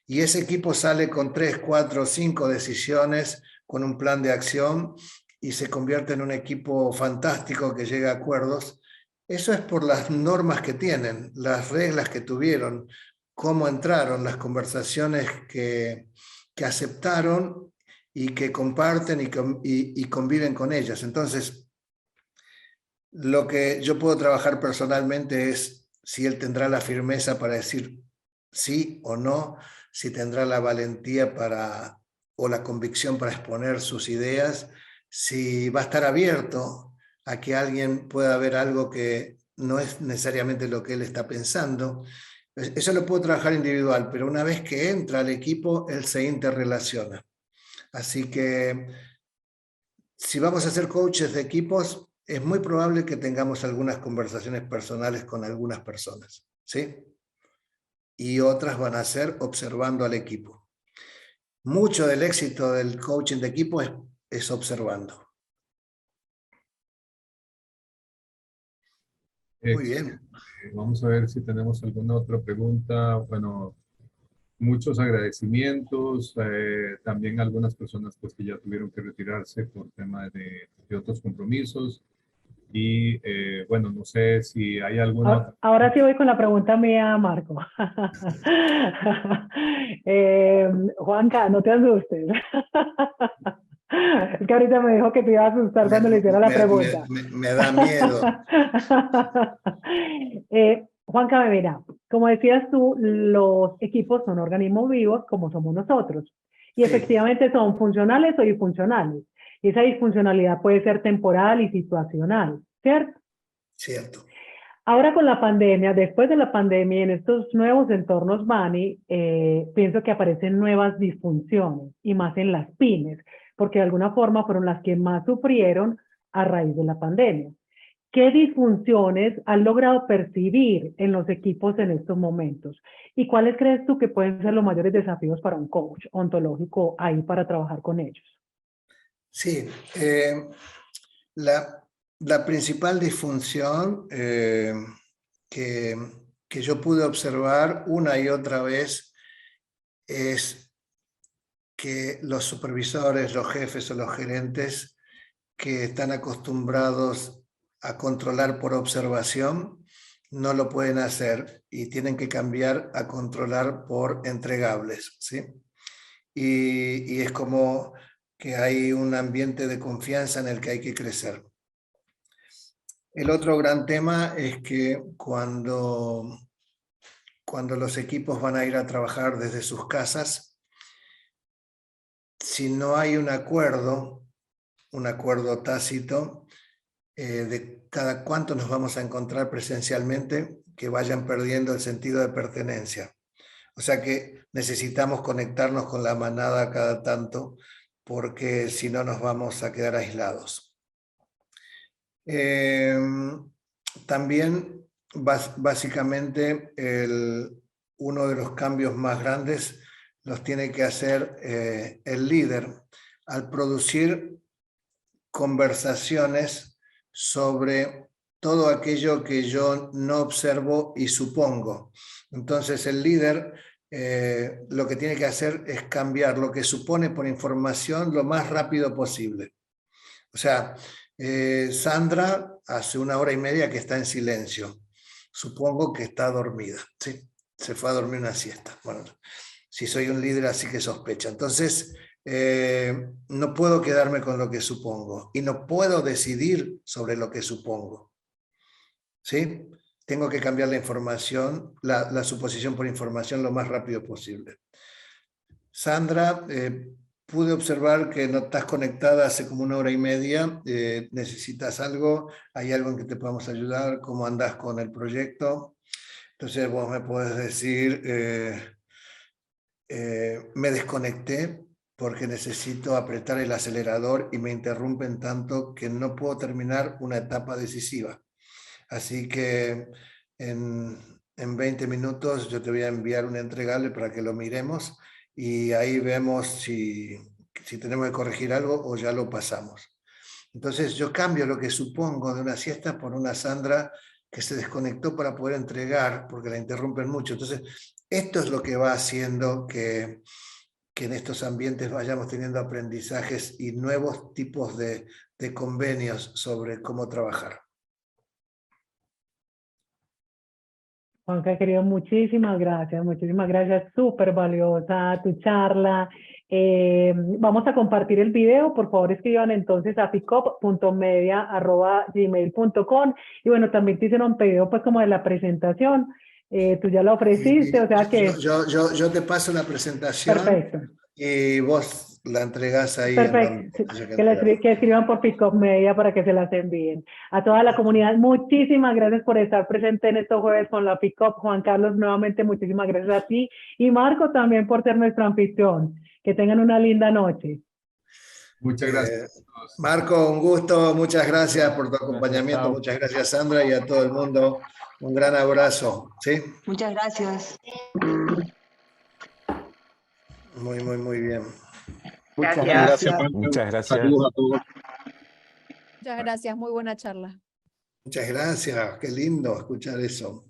Y ese equipo sale con 3, 4, 5 decisiones, con un plan de acción, y se convierte en un equipo fantástico que llega a acuerdos. Eso es por las normas que tienen, las reglas que tuvieron, cómo entraron, las conversaciones que aceptaron y que comparten y conviven con ellas. Entonces, lo que yo puedo trabajar personalmente es si él tendrá la firmeza para decir sí o no, si tendrá la valentía o la convicción para exponer sus ideas, si va a estar abierto a que alguien pueda ver algo que no es necesariamente lo que él está pensando. Eso lo puedo trabajar individual, pero una vez que entra al equipo, él se interrelaciona. Así que si vamos a ser coaches de equipos, es muy probable que tengamos algunas conversaciones personales con algunas personas, ¿sí? Y otras van a ser observando al equipo. Mucho del éxito del coaching de equipo es observando. Muy bien. Vamos a ver si tenemos alguna otra pregunta. Bueno, muchos agradecimientos. También algunas personas pues, que ya tuvieron que retirarse por tema de otros compromisos. Y bueno, no sé si hay alguna otra. Ahora sí voy con la pregunta mía, Marco. Juanca, no te asustes. Es que ahorita me dijo que te iba a asustar cuando le hiciera la pregunta. Me da miedo. Juanca, mira, como decías tú, los equipos son organismos vivos como somos nosotros. Y Sí. efectivamente son funcionales o disfuncionales. Y esa disfuncionalidad puede ser temporal y situacional, ¿cierto? Cierto. Ahora con la pandemia, después de la pandemia, en estos nuevos entornos Bani, pienso que aparecen nuevas disfunciones y más en las pymes, porque de alguna forma fueron las que más sufrieron a raíz de la pandemia. ¿Qué disfunciones has logrado percibir en los equipos en estos momentos? ¿Y cuáles crees tú que pueden ser los mayores desafíos para un coach ontológico ahí para trabajar con ellos? Sí, la principal disfunción que yo pude observar una y otra vez es que los supervisores, los jefes o los gerentes que están acostumbrados a controlar por observación no lo pueden hacer y tienen que cambiar a controlar por entregables, ¿sí? Y es como que hay un ambiente de confianza en el que hay que crecer. El otro gran tema es que cuando los equipos van a ir a trabajar desde sus casas, si no hay un acuerdo tácito de cada cuánto nos vamos a encontrar presencialmente, que vayan perdiendo el sentido de pertenencia. O sea que necesitamos conectarnos con la manada cada tanto, porque si no nos vamos a quedar aislados. También, básicamente, uno de los cambios más grandes los tiene que hacer el líder al producir conversaciones sobre todo aquello que yo no observo y supongo. Entonces el líder lo que tiene que hacer es cambiar lo que supone por información lo más rápido posible. O sea, Sandra hace 1 hora y media que está en silencio. Supongo que está dormida, ¿sí? Se fue a dormir una siesta. Bueno, si soy un líder así que sospecha. Entonces, no puedo quedarme con lo que supongo y no puedo decidir sobre lo que supongo, ¿sí? Tengo que cambiar la información, la suposición por información lo más rápido posible. Sandra, pude observar que no estás conectada hace como 1 hora y media. ¿Necesitas algo? ¿Hay algo en que te podamos ayudar? ¿Cómo andás con el proyecto? Entonces vos me puedes decir, me desconecté porque necesito apretar el acelerador y me interrumpen tanto que no puedo terminar una etapa decisiva. Así que en 20 minutos yo te voy a enviar un entregable para que lo miremos y ahí vemos si tenemos que corregir algo o ya lo pasamos. Entonces yo cambio lo que supongo de una siesta por una Sandra que se desconectó para poder entregar porque la interrumpen mucho. Entonces esto es lo que va haciendo que en estos ambientes vayamos teniendo aprendizajes y nuevos tipos de convenios sobre cómo trabajar. Juanca, querido, muchísimas gracias, súper valiosa tu charla. Vamos a compartir el video, por favor escriban entonces a ficop.media@gmail.com y bueno, también te hicieron un pedido pues como de la presentación, tú ya la ofreciste, o sea que... Yo te paso la presentación. Perfecto. Y vos la entregás ahí. Perfecto, que escriban por Ficop Media para que se las envíen. A toda la comunidad, muchísimas gracias por estar presente en estos jueves con la Ficop. Juan Carlos, nuevamente muchísimas gracias a ti y Marco también por ser nuestro anfitrión. Que tengan una linda noche. Muchas gracias. Marco, un gusto, muchas gracias por tu acompañamiento, muchas gracias Sandra y a todo el mundo. Un gran abrazo. ¿Sí? Muchas gracias. Muy bien. Muchas gracias. Muchas gracias. Saludos a todos. Muchas gracias, muy buena charla. Muchas gracias, qué lindo escuchar eso.